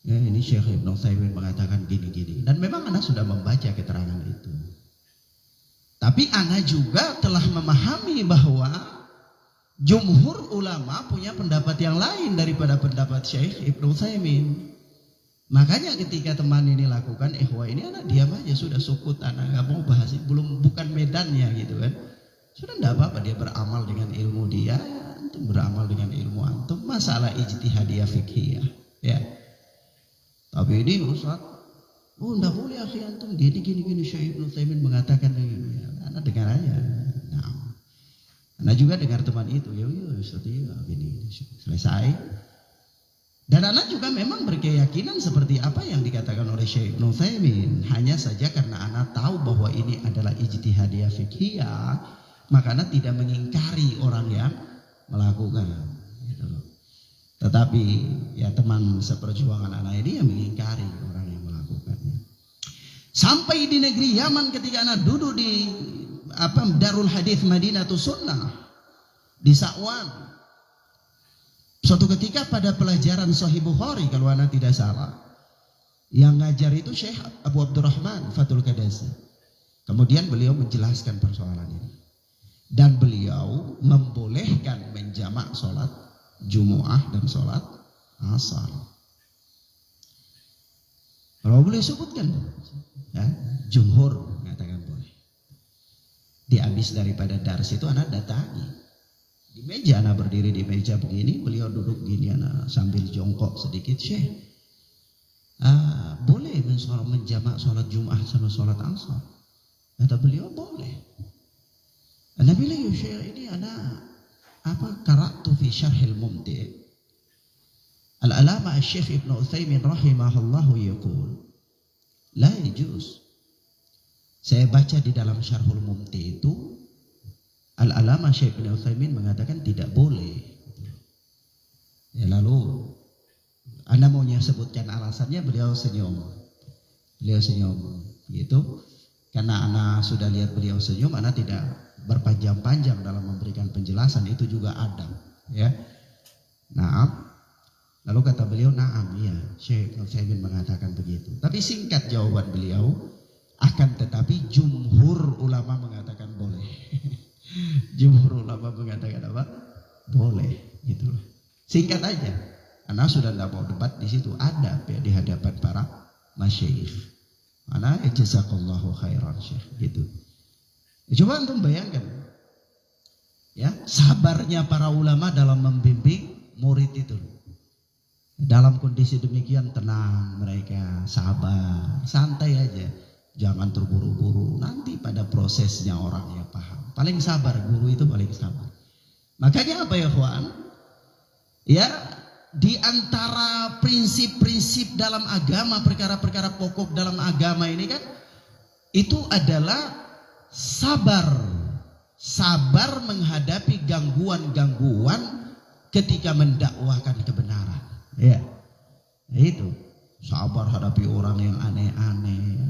A: Ya, ini Syekh Ibnu Utsaimin mengatakan gini-gini, dan memang anak sudah membaca keterangan itu. Tapi anak juga telah memahami bahwa jumhur ulama punya pendapat yang lain daripada pendapat Syekh Ibnu Utsaimin. Makanya ketika teman ini lakukan ikhwah ini, anak diam aja, sudah sukut, anak nggak mau bahas, bukan medannya gitu kan. Sudah tidak apa-apa, dia beramal dengan ilmu dia, antum beramal dengan ilmu antum, masalah ijtihadiyah fiqhiyah, ya. Tapi ini Ustaz Oh, enggak boleh akhi antum gini Syekh Ibnu Utsaimin mengatakan ini. Anak dengar aja. Nah, anak juga dengar teman itu. Ya Ustaz ya gini selesai. Dan anak juga memang berkeyakinan seperti apa yang dikatakan oleh Syekh Ibnu Utsaimin. Hanya saja karena anak tahu bahwa ini adalah ijtihadiyah fiqhiyah, maka anak tidak mengingkari orang yang melakukan. Gitu loh. Tetapi ya teman seperjuangan anak ini yang mengingkari orang yang melakukannya. Sampai di negeri Yaman ketika anak duduk di Darul Hadits Madinatus Sunnah di Sa'wan. Suatu ketika pada pelajaran Sahih Bukhari kalau anak tidak salah, yang ngajar itu Syekh Abu Abdurrahman Fathul Qadasi. Kemudian beliau menjelaskan persoalan ini. Dan beliau membolehkan menjamak sholat Jumu'ah dan sholat Asar. Kalau boleh sebutkan, ya, jumhur mengatakan boleh. Di habis daripada dars itu anak datangi. Di meja anak berdiri di meja begini, beliau duduk gini anak sambil jongkok sedikit. Syekh, boleh menjamak sholat Jum'ah sama sholat Asar? Kata beliau boleh. Anak bilang ya Syekh ini anak qara'tu fi syarhil mumti' al-alama Syekh Ibnu Utsaimin rahimahullahu yaqul la yajuz. Saya baca di dalam syarhul mumti' itu al-alama Syekh Ibnu Utsaimin mengatakan tidak boleh. Ya, lalu Anda maunya sebutkan alasannya, beliau senyum. Beliau senyum gitu. Karena Anda sudah lihat beliau senyum, Anda tidak berpanjang-panjang dalam memberikan penjelasan, itu juga adab, ya. Naam. Lalu kata beliau, naam, ya, Syekh Utsaimin mengatakan begitu. Tapi singkat jawaban beliau, akan tetapi jumhur ulama mengatakan boleh. Jumhur ulama mengatakan apa? Boleh, gitu. Singkat aja. Anda sudah tidak mau debat di situ, adab ya di hadapan para masyayikh. Ana jazakallahu khairan Syekh, gitu. Coba antum bayangkan, ya, sabarnya para ulama dalam membimbing murid itu. Dalam kondisi demikian tenang mereka, sabar, santai aja, jangan terburu-buru. Nanti pada prosesnya orang ya paham. Paling sabar guru itu paling sabar. Makanya apa ya kawan? Ya, di antara prinsip-prinsip dalam agama, perkara-perkara pokok dalam agama ini kan, itu adalah sabar menghadapi gangguan-gangguan ketika mendakwahkan kebenaran. Ya, itu sabar hadapi orang yang aneh-aneh.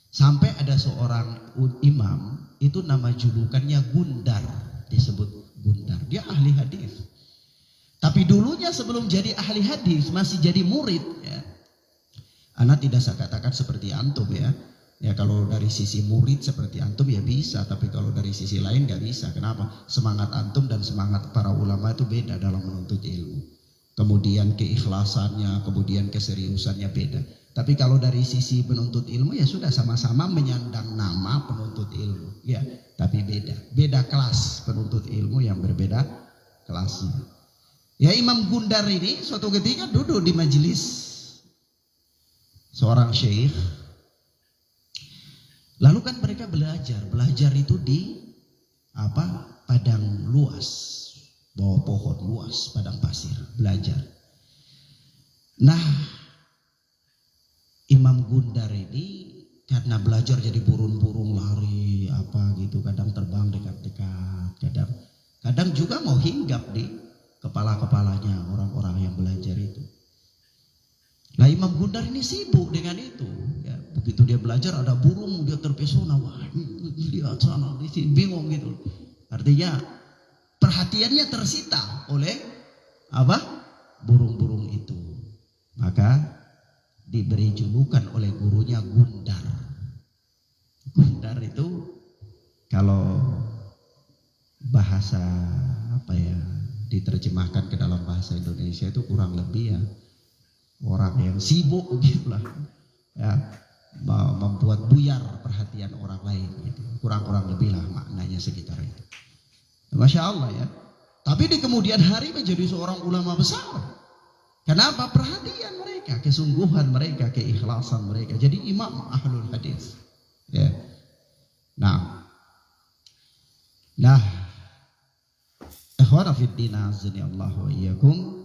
A: Sampai ada seorang imam itu nama julukannya Gundar, disebut Gundar. Dia ahli hadis. Tapi dulunya sebelum jadi ahli hadis masih jadi murid. Ya. Anak tidak saya katakan seperti antum ya. Ya kalau dari sisi murid seperti antum ya bisa, tapi kalau dari sisi lain gak bisa. Kenapa? Semangat antum dan semangat para ulama itu beda dalam menuntut ilmu. Kemudian keikhlasannya, kemudian keseriusannya beda. Tapi kalau dari sisi penuntut ilmu ya sudah sama-sama menyandang nama penuntut ilmu. Ya, tapi beda kelas penuntut ilmu yang berbeda kelasnya. Ya Imam Gundar ini suatu ketika duduk di majelis seorang syekh. Lalu kan mereka belajar itu di padang luas, bawah pohon luas, padang pasir, belajar. Nah, Imam Gundar ini karena belajar jadi burung-burung lari gitu, kadang terbang dekat-dekat, kadang juga mau hinggap di kepala-kepalanya orang-orang yang belajar itu. Nah Imam Gundar ini sibuk dengan itu. Ya, begitu dia belajar ada burung, dia terpesona. Wah, lihat sana, di sini bingung gitu. Artinya perhatiannya tersita oleh burung-burung itu. Maka diberi julukan oleh gurunya Gundar. Gundar itu kalau bahasa diterjemahkan ke dalam bahasa Indonesia itu kurang lebih ya orang yang sibuk gitulah, ya, membuat buyar perhatian orang lain gitu. Kurang lebih lah maknanya sekitar itu. Masya Allah ya. Tapi di kemudian hari menjadi seorang ulama besar. Kenapa? Perhatian mereka, kesungguhan mereka, keikhlasan mereka. Jadi imam ahlul hadis. Ya. Nah, ikhwana fiddin azani Allah wa iyyakum.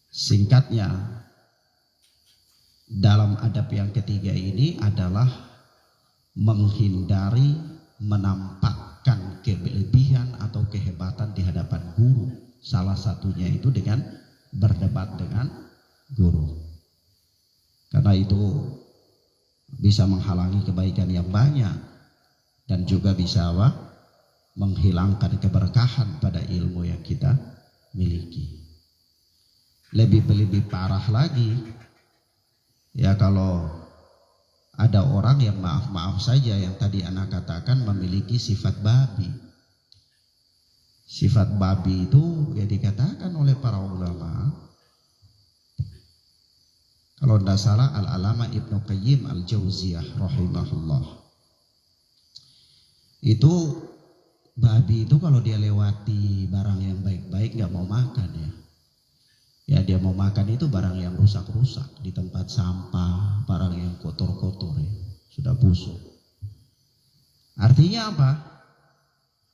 A: Singkatnya, dalam adab yang ketiga ini adalah menghindari menampakkan kelebihan atau kehebatan di hadapan guru. Salah satunya itu dengan berdebat dengan guru. Karena itu bisa menghalangi kebaikan yang banyak dan juga bisa menghilangkan keberkahan pada ilmu yang kita miliki. Lebih parah lagi ya kalau ada orang yang maaf saja yang tadi anak katakan memiliki sifat babi. Sifat babi itu ya dikatakan oleh para ulama, kalau tidak salah Al-Alama Ibnu Qayyim Al-Jauziyah rahimahullah, itu babi itu kalau dia lewati barang yang baik-baik gak mau makan ya. Ya dia mau makan itu barang yang rusak-rusak di tempat sampah, barang yang kotor-kotor ya, sudah busuk. Artinya apa?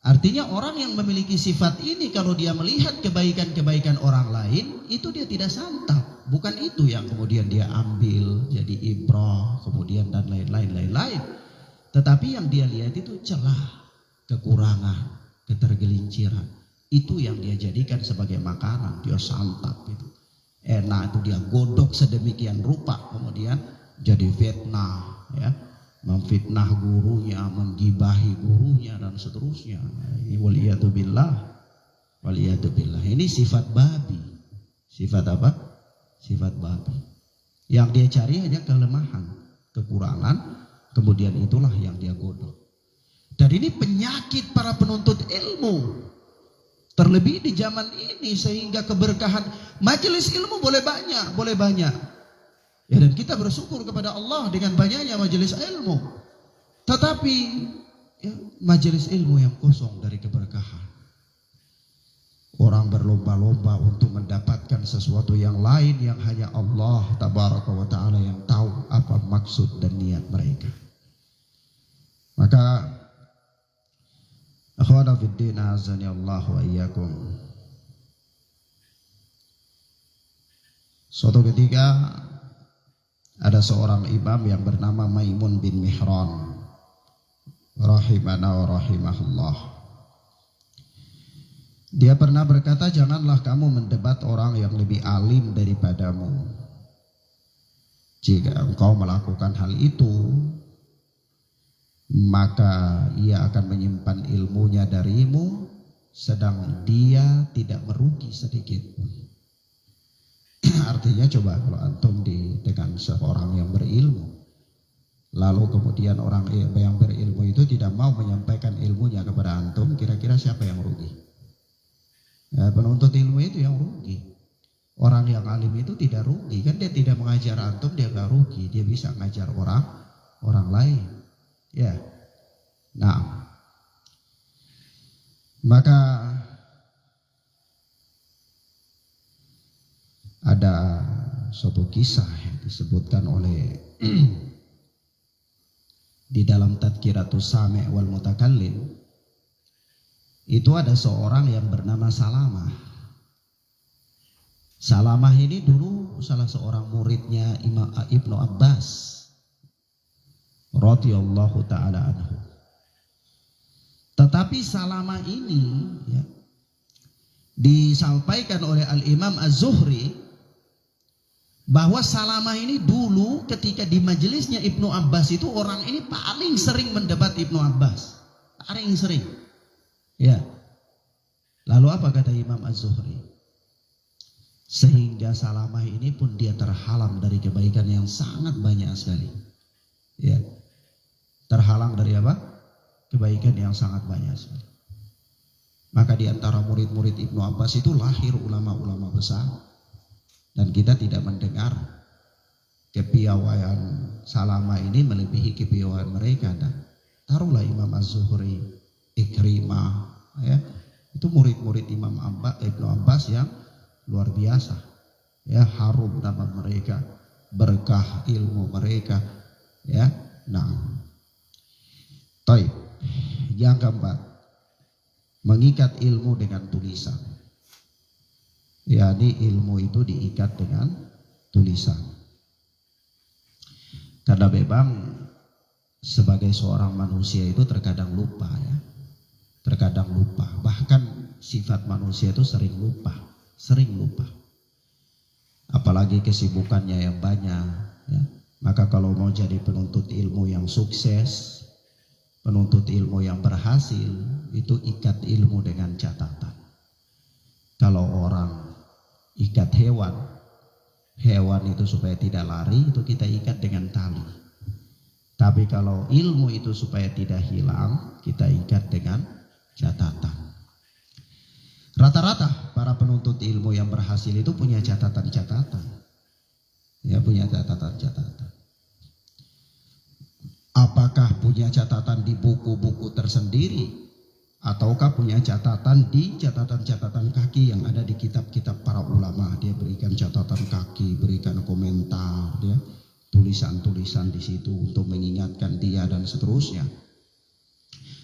A: Artinya orang yang memiliki sifat ini kalau dia melihat kebaikan-kebaikan orang lain itu dia tidak santap. Bukan itu yang kemudian dia ambil jadi ibrah kemudian dan lain-lain. Tetapi yang dia lihat itu celah, kekurangan, ketergelinciran. Itu yang dia jadikan sebagai makanan, dia santap itu. Enak itu dia godok sedemikian rupa kemudian jadi fitnah ya. Memfitnah gurunya, menggibahi gurunya dan seterusnya. Waliyatubillah. Ini sifat babi. Sifat apa? Sifat babi. Yang dia cari hanya kelemahan, kekurangan, kemudian itulah yang dia godok. Dan ini penyakit para penuntut ilmu. Terlebih di zaman ini sehingga keberkahan majelis ilmu boleh banyak. Ya, dan kita bersyukur kepada Allah dengan banyaknya majelis ilmu. Tetapi ya, majelis ilmu yang kosong dari keberkahan. Orang berlomba-lomba untuk mendapatkan sesuatu yang lain yang hanya Allah tabaraka wa ta'ala yang tahu apa maksud dan niat mereka. Maka akhwana fiddin azani Allah wa iyyakum. Suatu ketika ada seorang imam yang bernama Maimun bin Mihran rahimana wa rahimahullah. Dia pernah berkata, janganlah kamu mendebat orang yang lebih alim daripadamu. Jika engkau melakukan hal itu, maka ia akan menyimpan ilmunya darimu, sedang dia tidak merugi sedikit pun. Artinya coba kalau antum dengan seorang yang berilmu, lalu kemudian orang yang berilmu itu tidak mau menyampaikan ilmunya kepada antum, kira-kira siapa yang rugi? Ya, penuntut ilmu itu yang rugi. Orang yang alim itu tidak rugi, kan dia tidak mengajar antum, dia nggak rugi, dia bisa mengajar orang lain. Ya, nah, maka ada suatu kisah yang disebutkan oleh di dalam Tadkiratus Sami' wal Mutakallim. Itu ada seorang yang bernama Salamah. Salamah ini dulu salah seorang muridnya Imam Ibnu Abbas radhiyallahu taala anhu. Tetapi Salamah ini ya, disampaikan oleh Al-Imam Az-Zuhri bahwa Salamah ini dulu ketika di majelisnya Ibnu Abbas itu orang ini paling sering mendebat Ibnu Abbas. Paling sering. Ya. Lalu apa kata Imam Az-Zuhri? Sehingga Salamah ini pun dia terhalang dari kebaikan yang sangat banyak sekali. Ya. Terhalang dari apa? Kebaikan yang sangat banyak sekali. Maka di antara murid-murid Ibnu Abbas itu lahir ulama-ulama besar. Dan kita tidak mendengar kepiawaian Salamah ini melebihi kepiawaian mereka. Dan taruhlah Imam Az-Zuhri, Ikrimah, ya, itu murid-murid Ibnu Abbas yang luar biasa. ya, harum nama mereka, berkah ilmu mereka, ya. Nah, taib. Yang keempat, mengikat ilmu dengan tulisan. Yani ilmu itu diikat dengan tulisan. Karena memang sebagai seorang manusia itu terkadang lupa, ya. Terkadang lupa. Bahkan sifat manusia itu sering lupa. Apalagi kesibukannya yang banyak, ya. Maka kalau mau jadi penuntut ilmu yang sukses, penuntut ilmu yang berhasil, itu ikat ilmu dengan catatan. Kalau orang ikat hewan itu supaya tidak lari, itu kita ikat dengan tali. Tapi kalau ilmu itu supaya tidak hilang, kita ikat dengan catatan. Rata-rata para penuntut ilmu yang berhasil itu punya catatan-catatan. Ya, punya catatan-catatan. Apakah punya catatan di buku-buku tersendiri, ataukah punya catatan di catatan-catatan kaki yang ada di kitab-kitab para ulama? Dia berikan catatan kaki, berikan komentar, dia tulisan-tulisan di situ untuk mengingatkan dia dan seterusnya.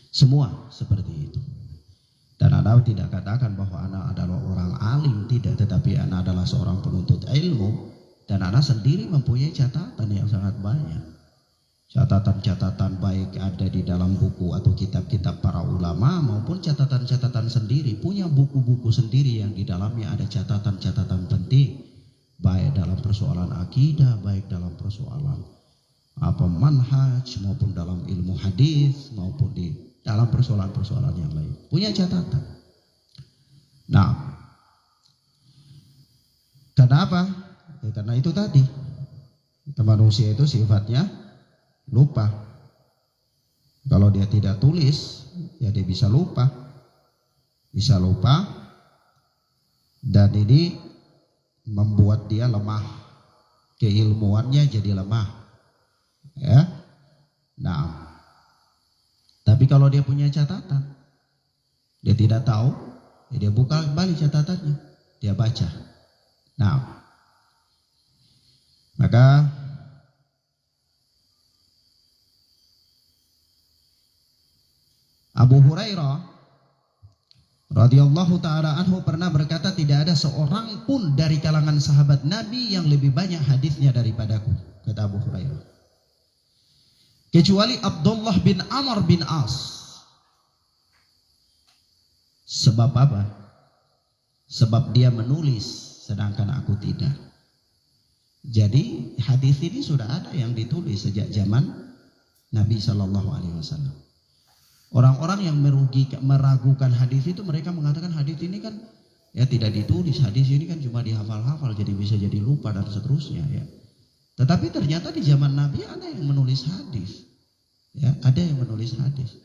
A: Semua seperti itu. Dan Anda tidak katakan bahwa Anda adalah orang alim, tidak, tetapi Anda adalah seorang penuntut ilmu dan Anda sendiri mempunyai catatan yang sangat banyak. Catatan-catatan baik ada di dalam buku atau kitab-kitab para ulama maupun catatan-catatan sendiri, punya buku-buku sendiri yang di dalamnya ada catatan-catatan penting, baik dalam persoalan akidah, baik dalam persoalan manhaj, maupun dalam ilmu hadis, maupun di dalam persoalan-persoalan yang lain. Punya catatan. Nah, kenapa? Ya, karena itu tadi, manusia itu sifatnya lupa. Kalau dia tidak tulis, ya dia bisa lupa. Dan ini membuat dia lemah. Keilmuannya jadi lemah. Ya. Nah, tapi kalau dia punya catatan, dia tidak tahu, ya dia buka kembali catatannya, dia baca. Nah, maka Abu Hurairah radhiyallahu taala anhu pernah berkata, tidak ada seorang pun dari kalangan sahabat Nabi yang lebih banyak hadisnya daripadaku, kata Abu Hurairah, kecuali Abdullah bin Amr bin As. Sebab apa? Sebab dia menulis sedangkan aku tidak. Jadi hadis ini sudah ada yang ditulis sejak zaman Nabi Shallallahu Alaihi Wasallam. Orang-orang yang meragukan hadis itu, mereka mengatakan hadis ini kan ya tidak ditulis, hadis ini kan cuma dihafal-hafal, jadi bisa jadi lupa dan seterusnya, ya. Tetapi ternyata di zaman Nabi ada yang menulis hadis, ya, ada yang menulis hadis.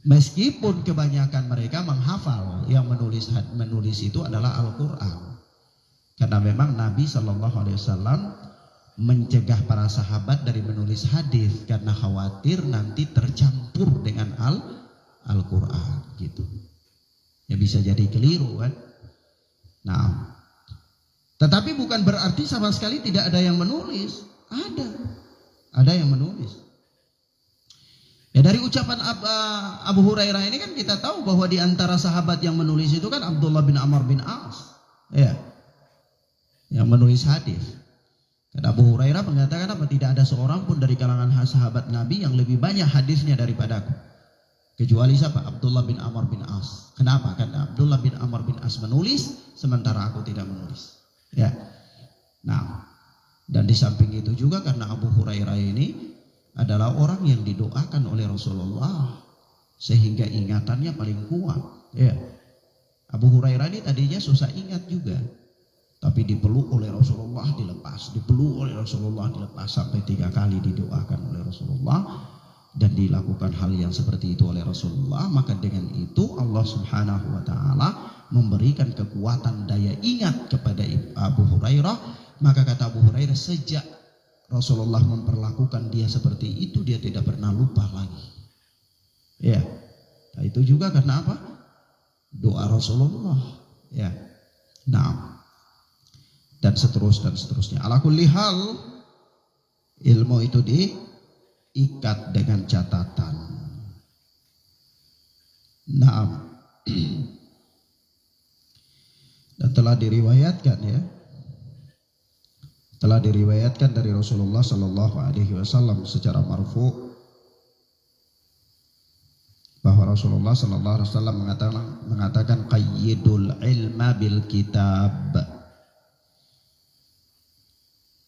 A: Meskipun kebanyakan mereka menghafal, yang menulis itu adalah Al-Quran. Karena memang Nabi Shallallahu Alaihi Wasallam mencegah para sahabat dari menulis hadis karena khawatir nanti tercampur dengan Al-Quran, gitu. Ya bisa jadi keliru, kan? Nah, tetapi bukan berarti sama sekali tidak ada yang menulis. Ada yang menulis. Ya, dari ucapan Abu Hurairah ini kan kita tahu bahwa di antara sahabat yang menulis itu kan Abdullah bin Amr bin As, ya, yang menulis hadis. Dan Abu Hurairah mengatakan apa? Tidak ada seorang pun dari kalangan sahabat Nabi yang lebih banyak hadisnya daripadaku, kecuali siapa? Abdullah bin Amr bin As. Kenapa? Karena Abdullah bin Amr bin As menulis, sementara aku tidak menulis. Ya. Nah, dan di samping itu juga karena Abu Hurairah ini adalah orang yang didoakan oleh Rasulullah, sehingga ingatannya paling kuat. Ya. Abu Hurairah ini tadinya susah ingat juga, tapi dipeluk oleh Rasulullah dilepas, dipeluk oleh Rasulullah dilepas, sampai 3 kali didoakan oleh Rasulullah dan dilakukan hal yang seperti itu oleh Rasulullah. Maka dengan itu Allah Subhanahu wa taala memberikan kekuatan daya ingat kepada Abu Hurairah. Maka kata Abu Hurairah, sejak Rasulullah memperlakukan dia seperti itu, dia tidak pernah lupa lagi. Ya. Nah, itu juga karena apa? Doa Rasulullah. Ya. Nah, dan seterusnya. Ala kulli hal, ilmu itu diikat dengan catatan. Naam. Dan telah diriwayatkan dari Rasulullah Sallallahu Alaihi Wasallam secara marfu bahwa Rasulullah Sallallahu Alaihi Wasallam mengatakan qayyidul ilma bil kitab,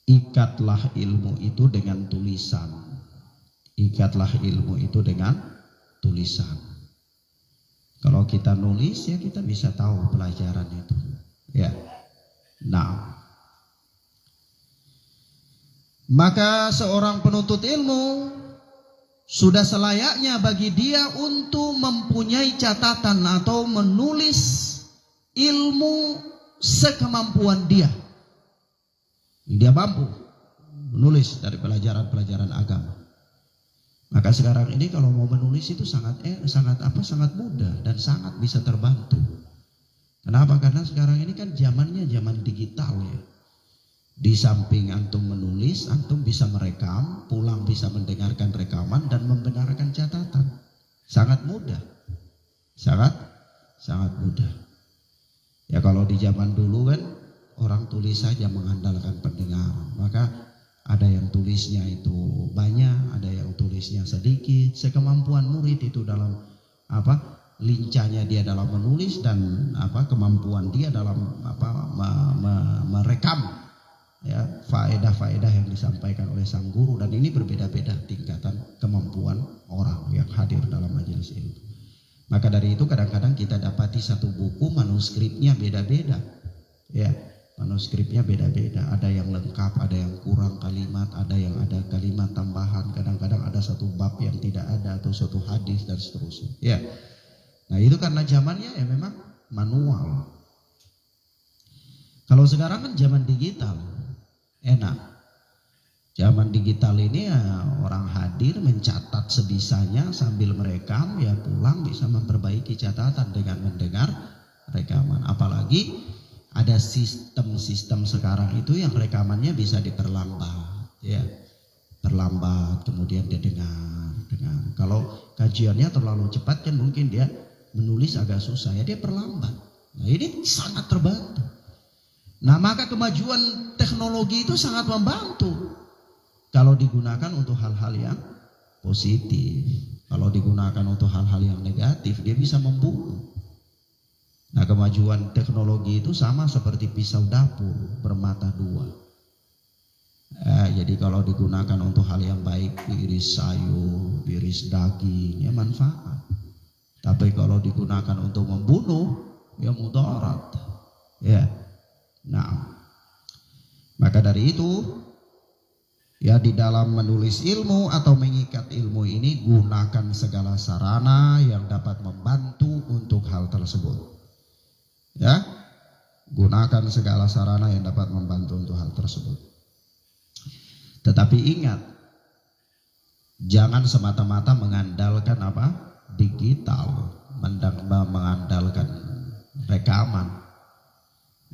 A: ikatlah ilmu itu dengan tulisan. Ikatlah ilmu itu dengan tulisan. Kalau kita nulis ya kita bisa tahu pelajaran itu. Ya. Nah, maka seorang penuntut ilmu sudah selayaknya bagi dia untuk mempunyai catatan atau menulis ilmu sekemampuan dia. Dia mampu menulis dari pelajaran-pelajaran agama. Maka sekarang ini kalau mau menulis itu sangat mudah dan sangat bisa terbantu. Kenapa? Karena sekarang ini kan zamannya zaman digital ya. Di samping antum menulis, antum bisa merekam, pulang bisa mendengarkan rekaman dan membenarkan catatan. Sangat mudah. Sangat mudah. Ya kalau di zaman dulu kan orang tulis saja mengandalkan pendengar. Maka ada yang tulisnya itu banyak, ada yang tulisnya sedikit. Sekemampuan murid itu dalam lincahnya dia dalam menulis dan kemampuan dia dalam merekam ya faedah-faedah yang disampaikan oleh sang guru. Dan ini berbeda-beda tingkatan kemampuan orang yang hadir dalam majelis ilmu. Maka dari itu kadang-kadang kita dapati satu buku manuskripnya beda-beda ya, manuskripnya beda-beda, ada yang lengkap, ada yang kurang kalimat, ada yang ada kalimat tambahan, kadang-kadang ada satu bab yang tidak ada atau suatu hadis dan seterusnya ya. Nah itu karena zamannya ya memang manual. Kalau sekarang kan zaman digital, enak. Zaman digital ini ya orang hadir mencatat sebisanya sambil merekam, ya pulang bisa memperbaiki catatan dengan mendengar rekaman. Apalagi ada sistem-sistem sekarang itu yang rekamannya bisa diperlambat, ya perlambat kemudian dia dengar. Kalau kajiannya terlalu cepat kan mungkin dia menulis agak susah, ya dia perlambat. Nah ini sangat terbantu. Nah maka kemajuan teknologi itu sangat membantu kalau digunakan untuk hal-hal yang positif. Kalau digunakan untuk hal-hal yang negatif dia bisa membunuh. Nah kemajuan teknologi itu sama seperti pisau dapur bermata dua. Jadi kalau digunakan untuk hal yang baik, iris sayur, iris daging, ya manfaat. Tapi kalau digunakan untuk membunuh, ya mudarat. Ya. Nah, maka dari itu ya di dalam menulis ilmu atau mengikat ilmu ini gunakan segala sarana yang dapat membantu untuk hal tersebut. Ya, gunakan segala sarana yang dapat membantu untuk hal tersebut. Tetapi ingat, jangan semata-mata mengandalkan digital, mengandalkan rekaman.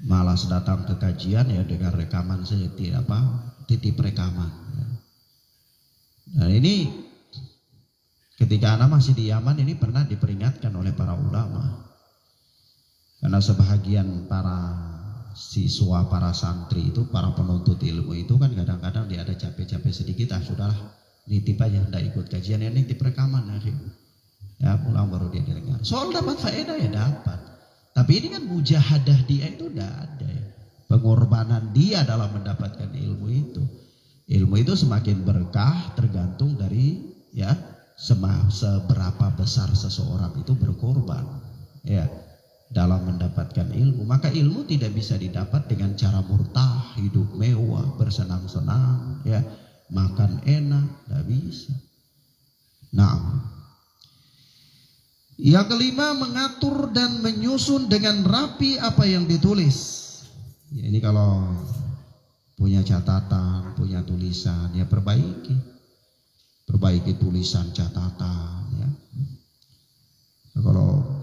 A: Malas datang ke kajian ya dengan rekaman saja, titip rekaman. Nah ini ketika anak masih di Yaman ini pernah diperingatkan oleh para ulama. Karena sebahagian para siswa, para santri itu, para penuntut ilmu itu kan kadang-kadang dia ada capek-capek sedikit, sudahlah nitip aja, tidak ikut kajian ya nitip rekaman ya pulang baru dia dengar. Soal dapat faedah ya dapat, tapi ini kan mujahadah dia itu tidak ada ya, pengorbanan dia dalam mendapatkan ilmu itu. Ilmu itu semakin berkah tergantung dari ya seberapa besar seseorang itu berkorban ya dalam mendapatkan ilmu. Maka ilmu tidak bisa didapat dengan cara murtah, hidup mewah, bersenang-senang, ya, makan enak, tidak bisa. Nah, yang kelima, mengatur dan menyusun dengan rapi apa yang ditulis. Ya, ini kalau punya catatan, punya tulisan, ya perbaiki tulisan, catatan, ya. Kalau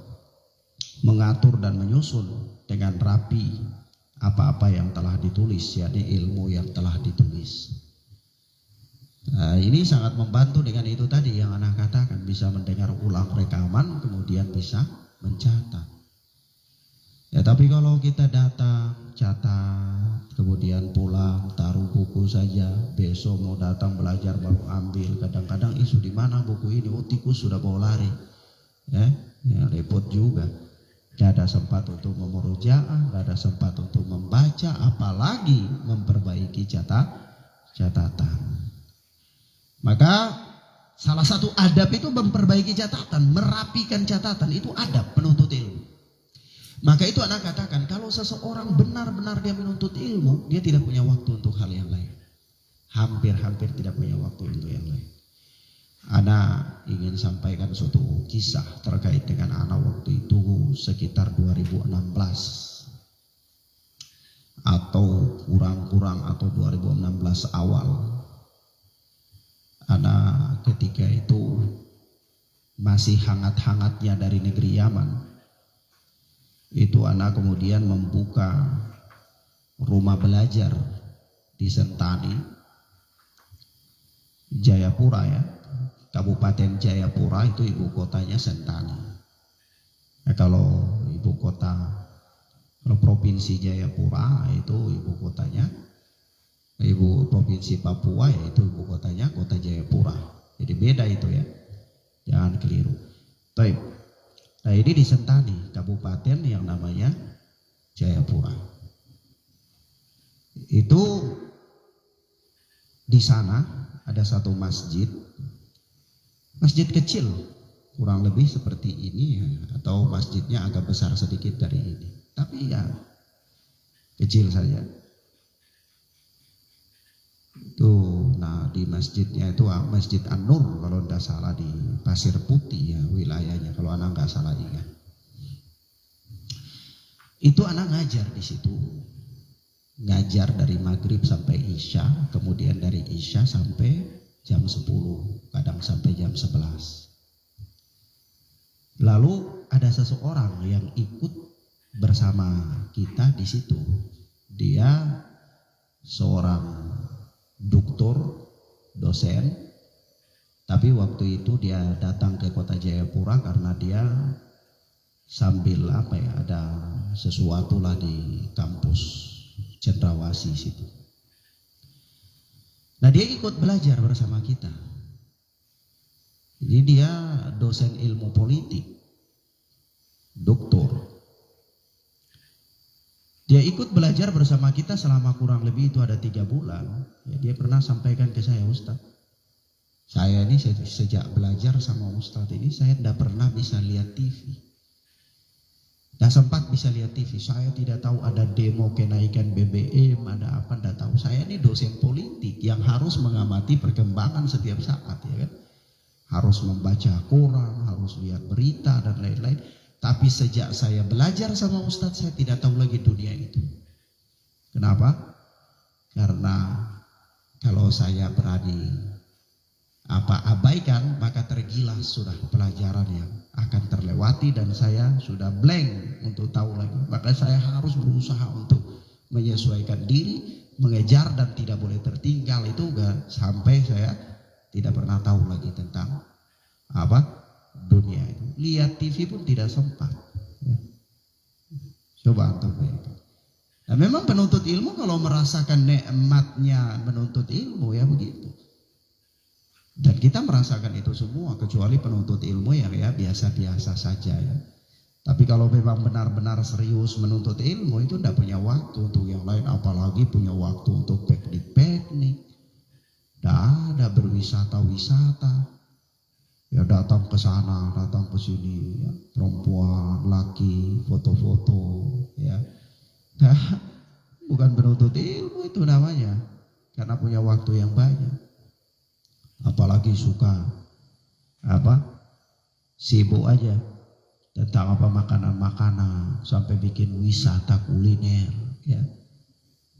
A: mengatur dan menyusun dengan rapi apa-apa yang telah ditulis, yakni ilmu yang telah ditulis. Nah, ini sangat membantu dengan itu tadi yang anak katakan, bisa mendengar ulang rekaman kemudian bisa mencatat. Ya, tapi kalau kita datang catat kemudian pulang taruh buku saja, besok mau datang belajar baru ambil, kadang-kadang isu di mana buku ini, oh tikus sudah bawa lari, ya repot juga. Gak ada sempat untuk memurojaah, gak ada sempat untuk membaca, apalagi memperbaiki catatan. Maka salah satu adab itu memperbaiki catatan, merapikan catatan, itu adab penuntut ilmu. Maka itu anak katakan, kalau seseorang benar-benar dia menuntut ilmu, dia tidak punya waktu untuk hal yang lain. Hampir-hampir tidak punya waktu untuk yang lain. Anak ingin sampaikan suatu kisah terkait dengan anak waktu itu sekitar 2016 atau kurang-kurang atau 2016 awal. Anak ketika itu masih hangat-hangatnya dari negeri Yaman. Itu anak kemudian membuka rumah belajar di Sentani, Jayapura ya. Kabupaten Jayapura itu ibu kotanya Sentani. Nah, kalau ibu kota, kalau provinsi Jayapura itu ibu kotanya, ibu provinsi Papua yaitu ibu kotanya kota Jayapura. Jadi beda itu ya, jangan keliru. Baik. Nah ini di Sentani, kabupaten yang namanya Jayapura. Itu di sana ada satu masjid kecil, kurang lebih seperti ini ya, atau masjidnya agak besar sedikit dari ini, tapi ya kecil saja. Itu, nah di masjidnya itu Masjid An-Nur kalau tidak salah di Pasir Putih ya wilayahnya, kalau anak nggak salah ingat. Itu anak ngajar di situ, ngajar dari maghrib sampai isya, kemudian dari isya sampai jam 10, kadang sampai jam 11. Lalu ada seseorang yang ikut bersama kita di situ. Dia seorang doktor, dosen, tapi waktu itu dia datang ke kota Jayapura karena dia sambil ada sesuatu lah di kampus Cendrawasih situ. Nah dia ikut belajar bersama kita. Jadi dia dosen ilmu politik, doktor. Dia ikut belajar bersama kita selama kurang lebih itu ada 3 bulan. Ya, dia pernah sampaikan ke saya, Ustadz, saya ini sejak belajar sama Ustadz ini saya tidak pernah bisa lihat TV. Tidak sempat bisa lihat TV. Saya tidak tahu ada demo kenaikan BBM, ada apa, tidak tahu. Saya ini dosen politik yang harus mengamati perkembangan setiap saat, ya kan? Harus membaca koran, harus lihat berita dan lain-lain. Tapi sejak saya belajar sama Ustadz, saya tidak tahu lagi dunia itu. Kenapa? Karena kalau saya berani abaikan, maka tergilas sudah pelajaran yang akan terlewati dan saya sudah blank untuk tahu lagi. Maka saya harus berusaha untuk menyesuaikan diri, mengejar dan tidak boleh tertinggal itu sampai saya tidak pernah tahu lagi tentang dunia itu. Lihat TV pun tidak sempat. Coba antum bayangkan. Nah, memang penuntut ilmu kalau merasakan nikmatnya menuntut ilmu ya begitu. Dan kita merasakan itu semua kecuali penuntut ilmu yang ya biasa-biasa saja ya. Tapi kalau memang benar-benar serius menuntut ilmu itu tidak punya waktu untuk yang lain, apalagi punya waktu untuk piknik-piknik. Tidak ada berwisata-wisata. Ya datang ke sana, datang ke sini, ya. Perempuan, laki, foto-foto, ya. Nah, bukan penuntut ilmu itu namanya, karena punya waktu yang banyak. Apalagi suka sibuk aja tentang makanan-makanan sampai bikin wisata kuliner, ya.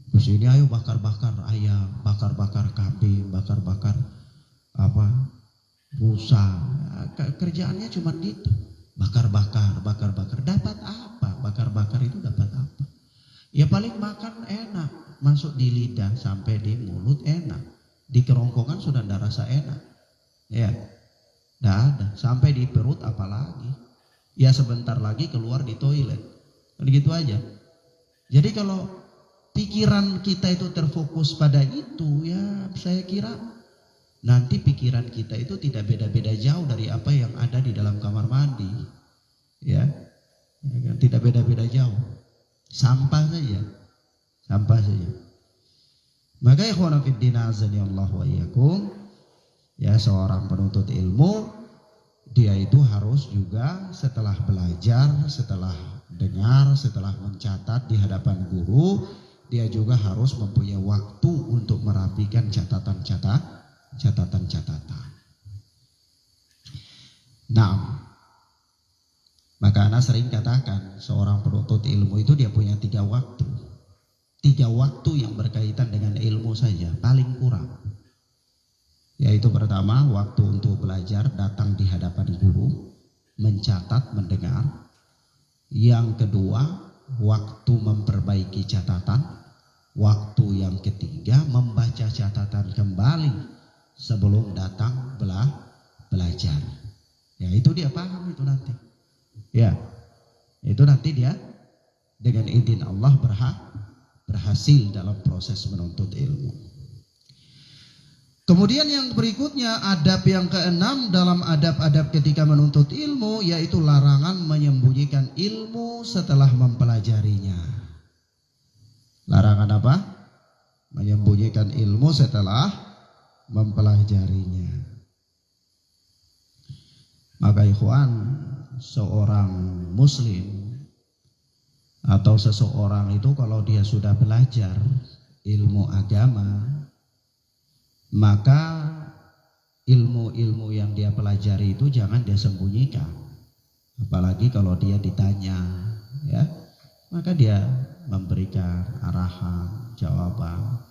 A: Terus ini ayo bakar-bakar ayam, bakar-bakar kambing, bakar-bakar rusa. Kerjaannya cuma gitu. Bakar-bakar. Dapat apa? Bakar-bakar itu dapat apa? Ya paling makan enak, masuk di lidah sampai di mulut enak. Di kerongkongan sudah tidak rasa enak. Ya, tidak ada. Sampai di perut apalagi. Ya sebentar lagi keluar di toilet. Begitu aja. Jadi kalau pikiran kita itu terfokus pada itu, ya saya kira nanti pikiran kita itu tidak beda-beda jauh dari apa yang ada di dalam kamar mandi. Ya, tidak beda-beda jauh. Sampah saja. Sampah saja. Maka ikhwan fillah azani Allah wa iyyakum, ya seorang penuntut ilmu dia itu harus juga setelah belajar, setelah dengar, setelah mencatat di hadapan guru, dia juga harus mempunyai waktu untuk merapikan catatan-catatan. Nah, maka ana sering katakan seorang penuntut ilmu itu dia punya 3 waktu. 3 waktu yang berkaitan dengan ilmu saja paling kurang. Yaitu pertama waktu untuk belajar, datang di hadapan guru, mencatat, mendengar. Yang kedua waktu memperbaiki catatan. Waktu yang ketiga membaca catatan kembali sebelum datang belajar. Ya itu dia paham itu nanti. Ya itu nanti dia dengan izin Allah berhasil dalam proses menuntut ilmu. Kemudian yang berikutnya, adab yang keenam dalam adab-adab ketika menuntut ilmu, yaitu larangan menyembunyikan ilmu setelah mempelajarinya. Larangan apa? Menyembunyikan ilmu setelah mempelajarinya. Maka ikhwan, seorang muslim atau seseorang itu kalau dia sudah belajar ilmu agama, maka ilmu-ilmu yang dia pelajari itu jangan dia sembunyikan. Apalagi kalau dia ditanya, ya, maka dia memberikan arahan, jawaban,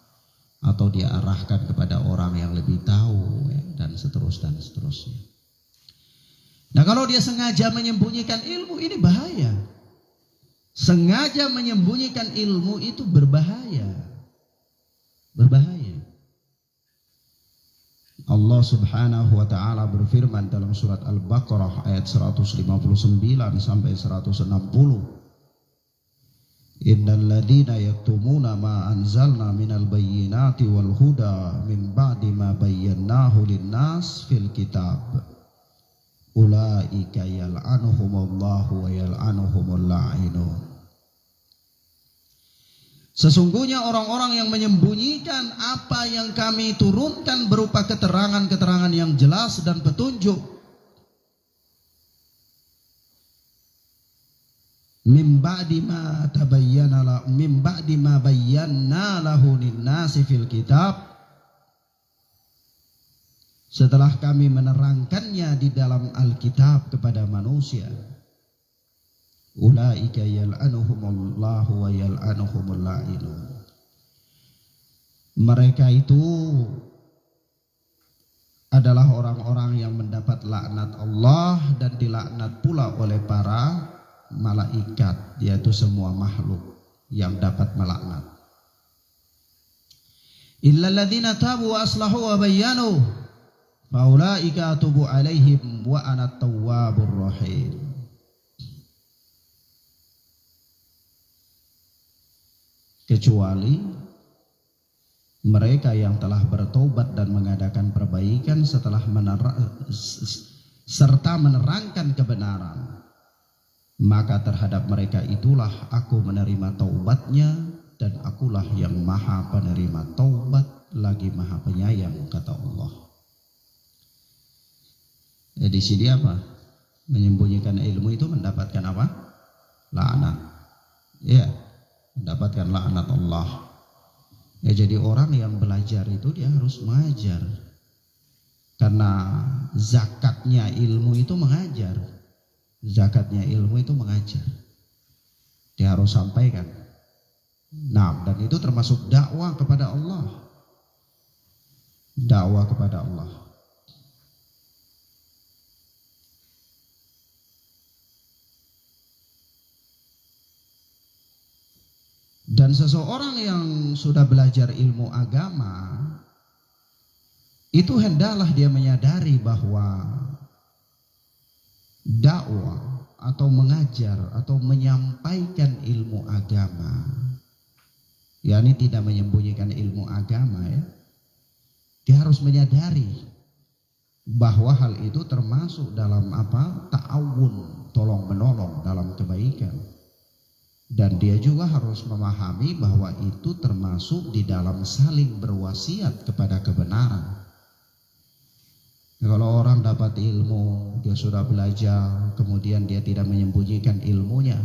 A: atau dia arahkan kepada orang yang lebih tahu, ya, dan seterusnya. Nah, kalau dia sengaja menyembunyikan ilmu, ini bahaya. Sengaja menyembunyikan ilmu itu berbahaya. Allah Subhanahu wa taala berfirman dalam surat Al-Baqarah ayat 159 sampai 160. Innal ladzina yaktumuna ma anzalna minal bayyinati wal huda min ba'di ma bayyanahu lin-nas fil kitab. Ulaika yal'anuhumullahu wa yal'anuhumul la'inun. Sesungguhnya orang-orang yang menyembunyikan apa yang kami turunkan berupa keterangan-keterangan yang jelas dan petunjuk, min ba'di ma bayyana lahu lin-nasi fil kitab, setelah kami menerangkannya di dalam Alkitab kepada manusia. Ulaika yal'anuhumullahu wa yal'anuhumul la'inun. Mereka itu adalah orang-orang yang mendapat laknat Allah dan dilaknat pula oleh para malaikat, yaitu semua makhluk yang dapat melaknat. Illal ladzina tabu wa aslahu wa bayyanu fa ulaika atubu alaihim wa ana at-tawwabur rahim. Kecuali mereka yang telah bertobat dan mengadakan perbaikan serta menerangkan kebenaran, maka terhadap mereka itulah aku menerima taubatnya, dan akulah yang maha penerima taubat lagi maha penyayang, kata Allah. Di sini apa? Menyembunyikan ilmu itu mendapatkan apa? Laknat. Ya, mendapatkan laknat Allah. Ya, jadi orang yang belajar itu dia harus mengajar, karena zakatnya ilmu itu mengajar. Zakatnya ilmu itu mengajar. Dia harus sampaikan. Nah, dan itu termasuk dakwah kepada Allah. Dakwah kepada Allah. Dan seseorang yang sudah belajar ilmu agama itu hendaklah dia menyadari bahwa dakwah atau mengajar atau menyampaikan ilmu agama, yakni tidak menyembunyikan ilmu agama ya. Dia harus menyadari bahwa hal itu termasuk dalam ta'awun, tolong menolong dalam kebaikan. Dan dia juga harus memahami bahwa itu termasuk di dalam saling berwasiat kepada kebenaran. Kalau orang dapat ilmu, dia sudah belajar, kemudian dia tidak menyembunyikan ilmunya,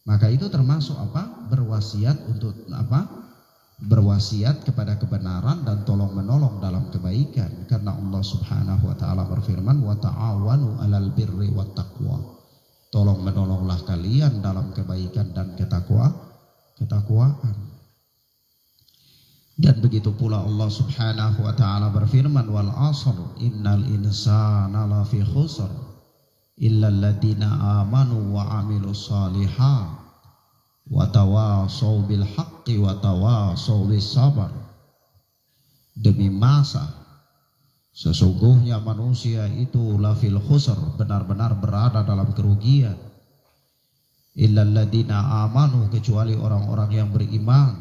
A: maka itu termasuk berwasiat untuk berwasiat kepada kebenaran dan tolong menolong dalam kebaikan. Karena Allah Subhanahu wa taala berfirman, wa ta'awanu 'alal birri wat taqwa. Tolong menolonglah kalian dalam kebaikan dan ketakwaan. Dan begitu pula Allah Subhanahu wa taala berfirman, wal 'asr innal insana lafi khusr illa alladziina amanu wa 'amilus shalihat wa tawashaw bil haqqi wa tawashaw bis sabr. Demi masa sesungguhnya manusia itu lafil khusr, benar-benar berada dalam kerugian. Illa alladziina amanu, kecuali orang-orang yang beriman,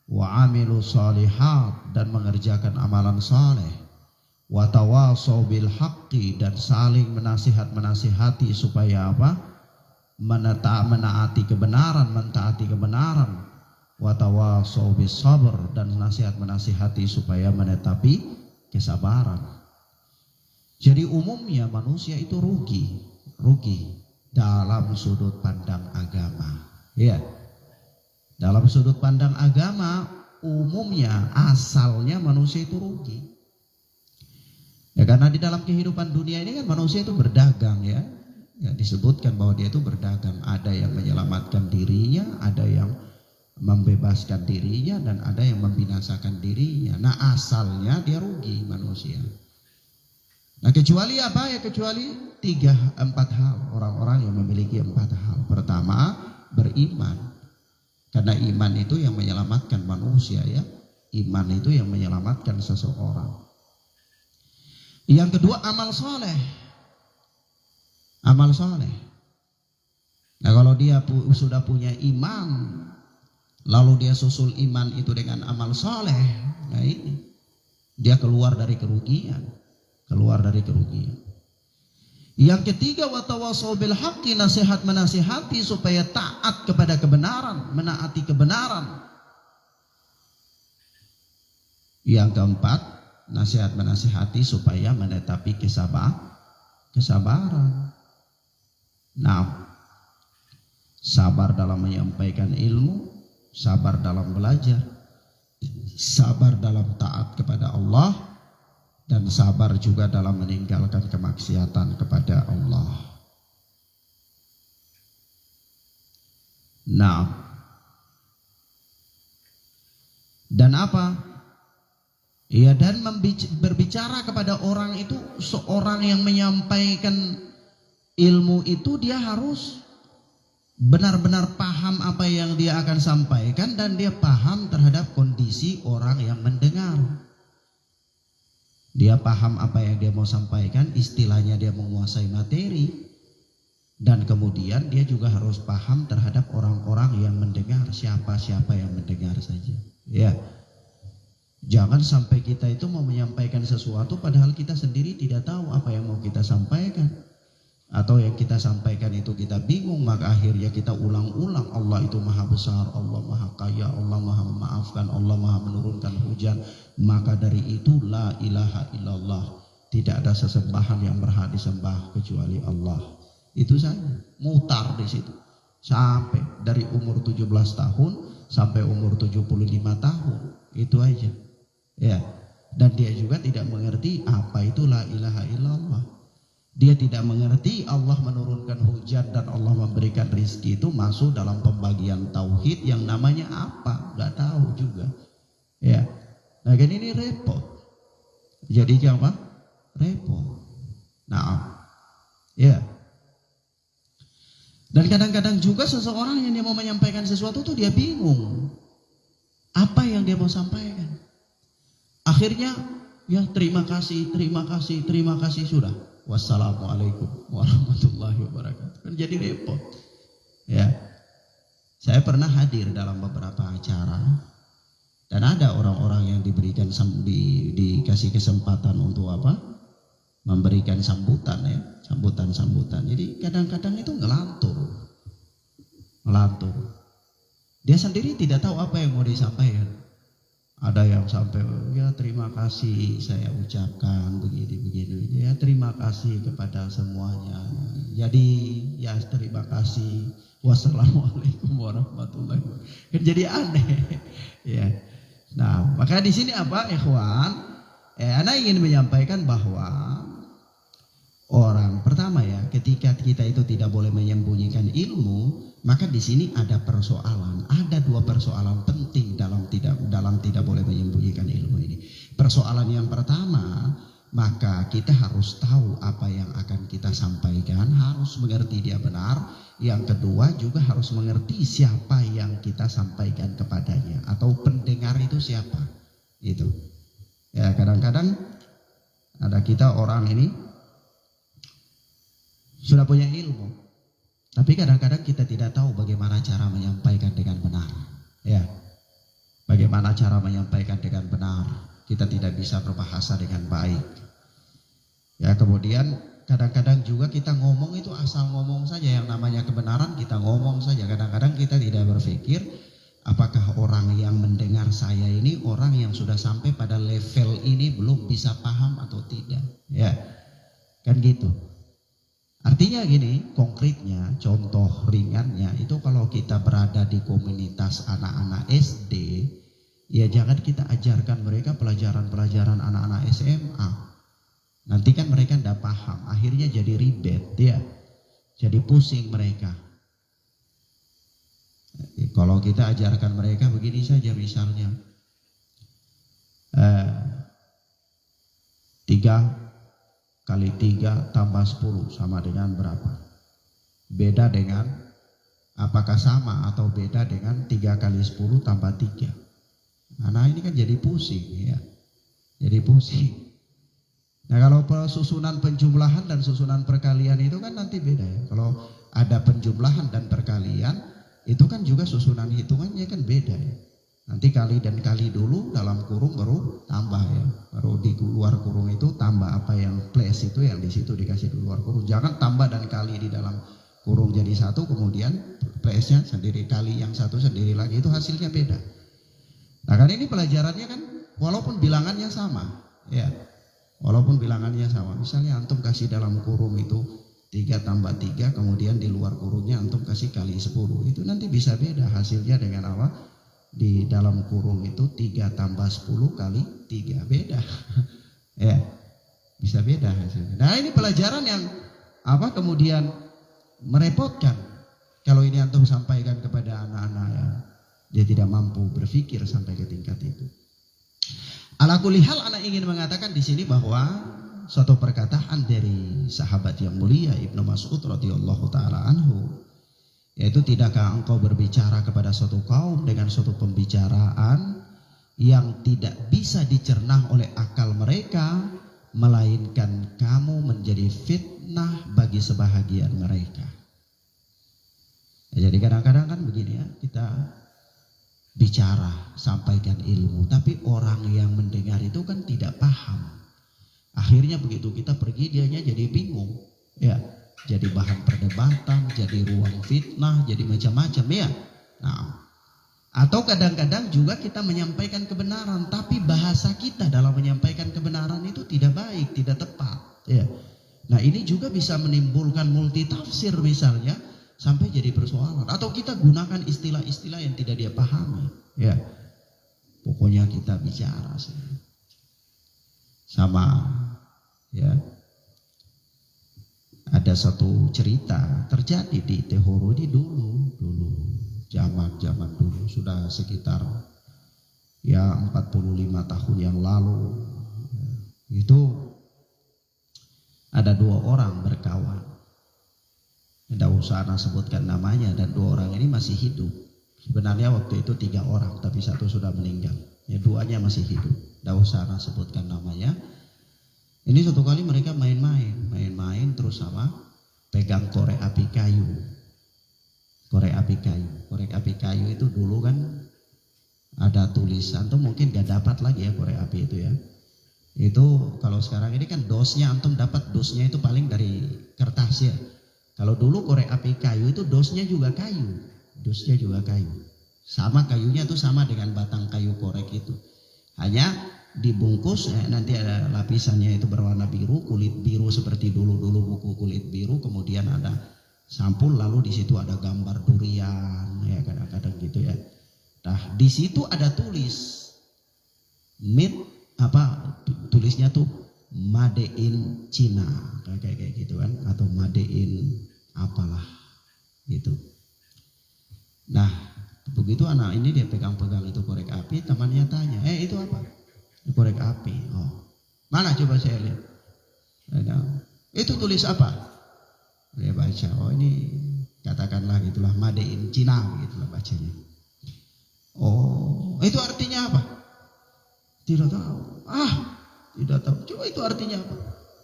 A: wa amilu salihat, dan mengerjakan amalan saleh, wa tawasaw bil haqqi, dan saling menasihati supaya menaati kebenaran, mentaati kebenaran, wa tawasaw bis sabr, dan menasihati supaya menetapi kesabaran. Jadi umumnya manusia itu rugi dalam sudut pandang agama. Ya. Dalam sudut pandang agama, umumnya asalnya manusia itu rugi. Ya, karena di dalam kehidupan dunia ini kan manusia itu berdagang ya. Ya, disebutkan bahwa dia itu berdagang. Ada yang menyelamatkan dirinya, ada yang membebaskan dirinya, dan ada yang membinasakan dirinya. Nah, asalnya dia rugi manusia. Nah, kecuali apa ya? Kecuali 3-4 hal. Orang-orang yang memiliki 4 hal. Pertama, beriman. Karena iman itu yang menyelamatkan manusia ya. Iman itu yang menyelamatkan seseorang. Yang kedua, amal soleh. Amal soleh. Nah, kalau dia sudah punya iman, lalu dia susul iman itu dengan amal soleh, nah ini dia keluar dari kerugian. Yang ketiga, wa tawasaw bil haqqi, nasihat menasihati supaya taat kepada kebenaran, menaati kebenaran. Yang keempat, nasihat menasihati supaya menetapi kesabaran. Nah, sabar dalam menyampaikan ilmu, sabar dalam belajar, sabar dalam taat kepada Allah, dan sabar juga dalam meninggalkan kemaksiatan kepada Allah. Nah, dan apa? Ya, dan berbicara kepada orang itu, seorang yang menyampaikan ilmu itu dia harus benar-benar paham apa yang dia akan sampaikan, dan dia paham terhadap kondisi orang yang mendengar. Dia paham apa yang dia mau sampaikan, istilahnya dia menguasai materi. Dan kemudian dia juga harus paham terhadap orang-orang yang mendengar, siapa-siapa yang mendengar saja. Ya. Jangan sampai kita itu mau menyampaikan sesuatu padahal kita sendiri tidak tahu apa yang mau kita sampaikan. Atau yang kita sampaikan itu kita bingung, maka akhirnya kita ulang-ulang. Allah itu maha besar, Allah maha kaya, Allah maha memaafkan, Allah maha menurunkan hujan. Maka dari itu la ilaha illallah, tidak ada sesembahan yang berhak disembah kecuali Allah. Itu saja, mutar di situ sampai dari umur 17 tahun sampai umur 75 tahun, itu aja. Ya, dan dia juga tidak mengerti apa itu la ilaha illallah. Dia tidak mengerti Allah menurunkan hujan dan Allah memberikan rizki itu masuk dalam pembagian tauhid yang namanya apa, nggak tahu juga. Ya, nah kan ini repot. Jadi apa? Repot. Nah, ya. Dan kadang-kadang juga seseorang yang dia mau menyampaikan sesuatu tuh dia bingung apa yang dia mau sampaikan. Akhirnya ya terima kasih sudah. Wassalamualaikum warahmatullahi wabarakatuh. Kan jadi repot. Ya. Saya pernah hadir dalam beberapa acara dan ada orang-orang yang dikasih kesempatan untuk apa? Memberikan sambutan ya, sambutan. Jadi kadang-kadang itu ngelantur. Dia sendiri tidak tahu apa yang mau disampaikan. Ada yang sampai ya terima kasih saya ucapkan begini. Ya terima kasih kepada semuanya. Jadi ya terima kasih. Wassalamualaikum warahmatullahi wabarakatuh. Kan jadi aneh. Ya. Nah, maka di sini apa, ikhwan? Ana ingin menyampaikan bahwa orang pertama ya, ketika kita itu tidak boleh menyembunyikan ilmu, maka di sini ada persoalan. Ada dua persoalan penting dalam tidak boleh menyembunyikan ilmu ini. Persoalan yang pertama, maka kita harus tahu apa yang akan kita sampaikan, harus mengerti dia benar. Yang kedua juga harus mengerti siapa yang kita sampaikan kepadanya atau pendengar itu siapa. Itu. Ya, kadang-kadang ada kita orang ini sudah punya ilmu, tapi kadang-kadang kita tidak tahu bagaimana cara menyampaikan dengan benar. Ya, bagaimana cara menyampaikan dengan benar? Kita tidak bisa berbahasa dengan baik. Ya, kemudian kadang-kadang juga kita ngomong itu asal ngomong saja, yang namanya kebenaran kita ngomong saja. Kadang-kadang kita tidak berpikir apakah orang yang mendengar saya ini orang yang sudah sampai pada level ini belum bisa paham atau tidak. Ya, kan gitu. Artinya gini, konkretnya, contoh ringannya itu kalau kita berada di komunitas anak-anak SD, ya jangan kita ajarkan mereka pelajaran-pelajaran anak-anak SMA. Nanti kan mereka tidak paham, akhirnya jadi ribet, ya, jadi pusing mereka. Kalau kita ajarkan mereka begini saja misalnya, 3 kali 3 tambah 10 sama dengan berapa? Beda dengan, apakah sama atau beda dengan 3 kali 10 tambah 3? Nah ini kan jadi pusing ya, jadi pusing. Nah kalau susunan penjumlahan dan susunan perkalian itu kan nanti beda ya. Kalau ada penjumlahan dan perkalian itu kan juga susunan hitungannya kan beda ya. Nanti kali dan kali dulu dalam kurung baru tambah ya. Baru di luar kurung itu tambah apa yang plus itu yang di situ dikasih di luar kurung. Jangan tambah dan kali di dalam kurung jadi satu kemudian plusnya sendiri kali yang satu sendiri lagi, itu hasilnya beda. Nah kan ini pelajarannya kan walaupun bilangannya sama ya. Walaupun bilangannya sama, misalnya antum kasih dalam kurung itu 3 tambah 3, kemudian di luar kurungnya antum kasih kali 10, itu nanti bisa beda hasilnya dengan apa? Di dalam kurung itu 3 tambah 10 kali 3, beda. Ya, bisa beda hasilnya. Nah ini pelajaran yang apa kemudian merepotkan. Kalau ini antum sampaikan kepada anak-anak yang dia tidak mampu berpikir sampai ke tingkat itu. Ala kulli hal, anak ingin mengatakan di sini bahwa suatu perkataan dari sahabat yang mulia Ibnu Mas'ud radhiyallahu taala anhu, yaitu tidakkah engkau berbicara kepada suatu kaum dengan suatu pembicaraan yang tidak bisa dicerna oleh akal mereka, melainkan kamu menjadi fitnah bagi sebahagian mereka. Ya, jadi kadang-kadang kan begini ya, kita bicara, sampaikan ilmu, tapi orang yang mendengar itu kan tidak paham. Akhirnya begitu kita pergi dianya jadi bingung, ya, jadi bahan perdebatan, jadi ruang fitnah, jadi macam-macam ya. Nah, atau kadang-kadang juga kita menyampaikan kebenaran, tapi bahasa kita dalam menyampaikan kebenaran itu tidak baik, tidak tepat, ya. Nah ini juga bisa menimbulkan multitafsir misalnya, sampai jadi persoalan. Atau kita gunakan istilah-istilah yang tidak dia pahami. Ya, pokoknya kita bicara sih. Sama, ya. Ada satu cerita terjadi di Tehoro ini dulu, zaman dulu, sudah sekitar ya 45 tahun yang lalu. Itu ada 2 orang berkawan. Ada usah ana sebutkan namanya, dan 2 orang ini masih hidup. Sebenarnya waktu itu 3 orang, tapi 1 sudah meninggal. Ya 2-nya masih hidup. Tidak usah ana sebutkan namanya. Ini suatu kali mereka main-main terus sama pegang korek api kayu. Korek api kayu itu dulu kan ada tulisan, tuh mungkin gak dapat lagi ya korek api itu ya. Itu kalau sekarang ini kan dosnya, antum dapat dosnya itu paling dari kertas ya. Kalau dulu korek api kayu itu dosnya juga kayu. Sama kayunya tuh sama dengan batang kayu korek itu. Hanya dibungkus nanti ada lapisannya itu berwarna biru, kulit biru seperti dulu buku kulit biru, kemudian ada sampul, lalu di situ ada gambar durian ya, kadang-kadang gitu ya. Nah di situ ada tulis tulisnya tuh Made in China kayak gitu kan, atau Made in apalah gitu. Nah begitu anak ini dia pegang-pegang itu korek api, temannya tanya, itu apa? Korek api. Oh, mana coba saya lihat. Itu tulis apa? Dia baca, oh ini katakanlah gitulah Made in China, gitulah bacanya. Oh, itu artinya apa? Tidak tahu. Tidak tahu. Coba itu artinya apa?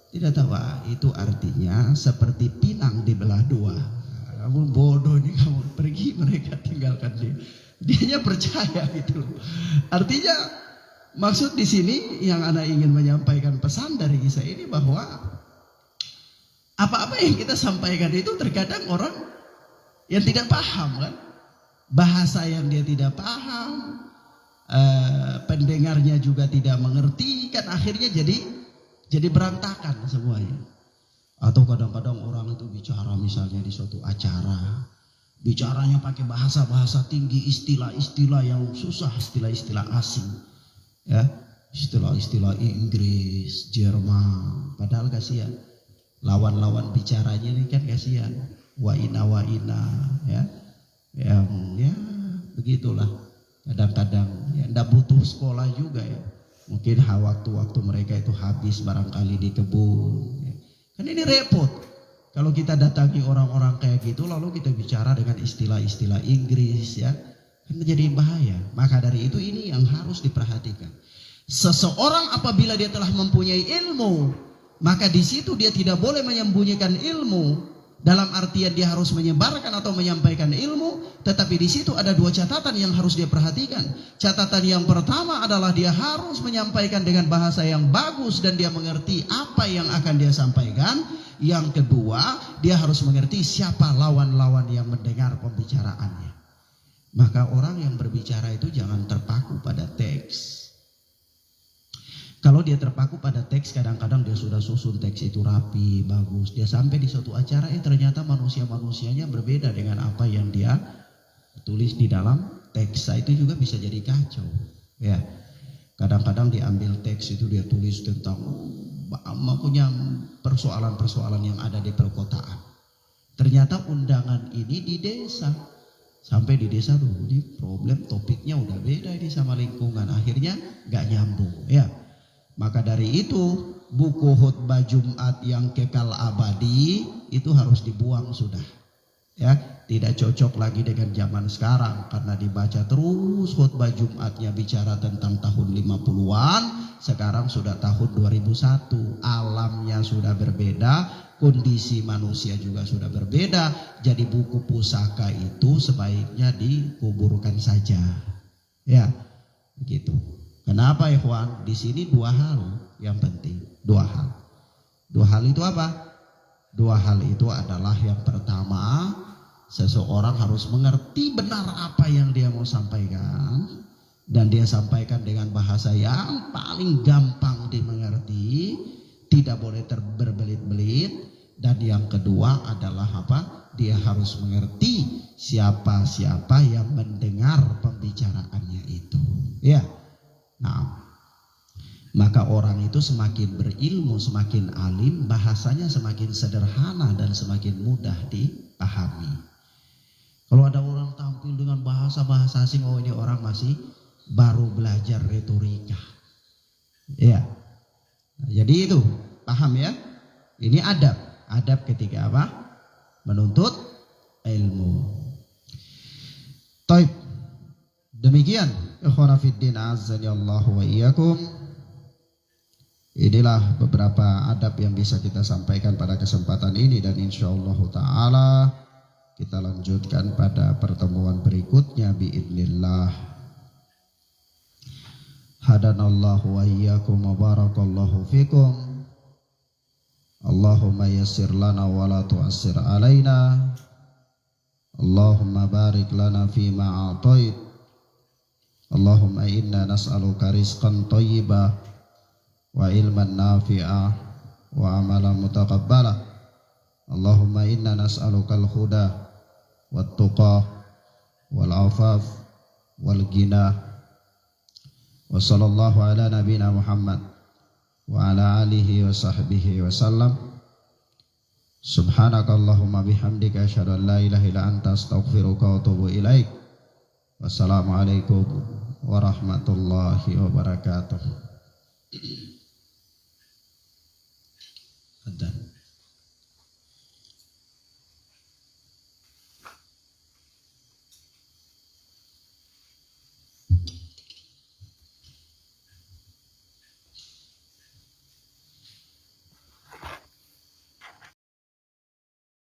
A: Tidak tahu. Itu artinya seperti pinang dibelah 2. Kamu bodoh nih, kamu pergi, mereka tinggalkan dia. Dianya percaya gitu loh. Artinya maksud di sini yang Ana ingin menyampaikan pesan dari kisah ini bahwa apa-apa yang kita sampaikan itu terkadang orang yang tidak paham kan, bahasa yang dia tidak paham, pendengarnya juga tidak mengerti, kan akhirnya jadi berantakan semuanya. Atau kadang-kadang orang itu bicara misalnya di suatu acara, bicaranya pakai bahasa-bahasa tinggi, istilah-istilah yang susah, istilah-istilah asing. Ya, istilah-istilah Inggris, Jerman, padahal kasihan lawan-lawan bicaranya ini kan kasihan, waina ya, yang ya begitulah. Kadang-kadang ya ndak butuh sekolah juga ya, mungkin waktu mereka itu habis barangkali di kebun ya. Kan ini repot kalau kita datangi orang-orang kayak gitu lalu kita bicara dengan istilah-istilah Inggris ya, kan menjadi bahaya. Maka dari itu ini yang harus diperhatikan. Seseorang apabila dia telah mempunyai ilmu, maka di situ dia tidak boleh menyembunyikan ilmu. Dalam artian dia harus menyebarkan atau menyampaikan ilmu, tetapi di situ ada 2 catatan yang harus dia perhatikan. Catatan yang pertama adalah dia harus menyampaikan dengan bahasa yang bagus dan dia mengerti apa yang akan dia sampaikan. Yang kedua, dia harus mengerti siapa lawan-lawan yang mendengar pembicaraannya. Maka orang yang berbicara itu jangan terpaku pada teks. Kalau dia terpaku pada teks, kadang-kadang dia sudah susun teks itu rapi, bagus. Dia sampai di suatu acara, ternyata manusia-manusianya berbeda dengan apa yang dia tulis di dalam teks. Itu juga bisa jadi kacau. Ya, kadang-kadang diambil teks itu dia tulis tentang punya persoalan-persoalan yang ada di perkotaan. Ternyata undangan ini di desa. Sampai di desa dulu, ini problem topiknya udah beda ini sama lingkungan. Akhirnya gak nyambung. Ya. Maka dari itu buku khutbah Jumat yang kekal abadi itu harus dibuang sudah. Ya, tidak cocok lagi dengan zaman sekarang karena dibaca terus khutbah Jumatnya bicara tentang tahun 50-an, sekarang sudah tahun 2001. Alamnya sudah berbeda, kondisi manusia juga sudah berbeda. Jadi buku pusaka itu sebaiknya dikuburkan saja. Ya, begitu. Kenapa ikhwan? Di sini 2 hal yang penting. 2 hal. 2 hal itu apa? 2 hal itu adalah yang pertama, seseorang harus mengerti benar apa yang dia mau sampaikan. Dan dia sampaikan dengan bahasa yang paling gampang dimengerti. Tidak boleh berbelit-belit. Dan yang kedua adalah apa? Dia harus mengerti siapa-siapa yang mendengar pembicaraannya itu. Ya. Nah, maka orang itu semakin berilmu, semakin alim, bahasanya semakin sederhana dan semakin mudah dipahami. Kalau ada orang tampil dengan bahasa-bahasa asing, oh ini orang masih baru belajar retorika. Ya, jadi itu paham ya. Ini adab ketika apa? Menuntut ilmu. Taib. Demikian ikhwana fiddin azzani Allah wa iyyakum. Inilah beberapa adab yang bisa kita sampaikan pada kesempatan ini, dan insyaallah taala kita lanjutkan pada pertemuan berikutnya biidznillah. Hadanallahu wa iyyakum wa barakallahu fikum. Allahumma yassir lana wa la tu'assir alaina. Allahumma barik lana fima a'tait. Allahumma inna nas'aluka rizqan thayyiba wa ilman nafi'a wa amalan mutaqabbala. Allahumma inna nas'aluka al-huda wat tuqa wal afaf wal ghina. Wa sallallahu ala nabiyyina Muhammad wa ala alihi wa sahbihi wa sallam. Subhanakallahumma bihamdika asyhadu an la ilaha illa anta astaghfiruka wa atubu ilaik. Wassalamualaikum warahmatullahi wabarakatuh.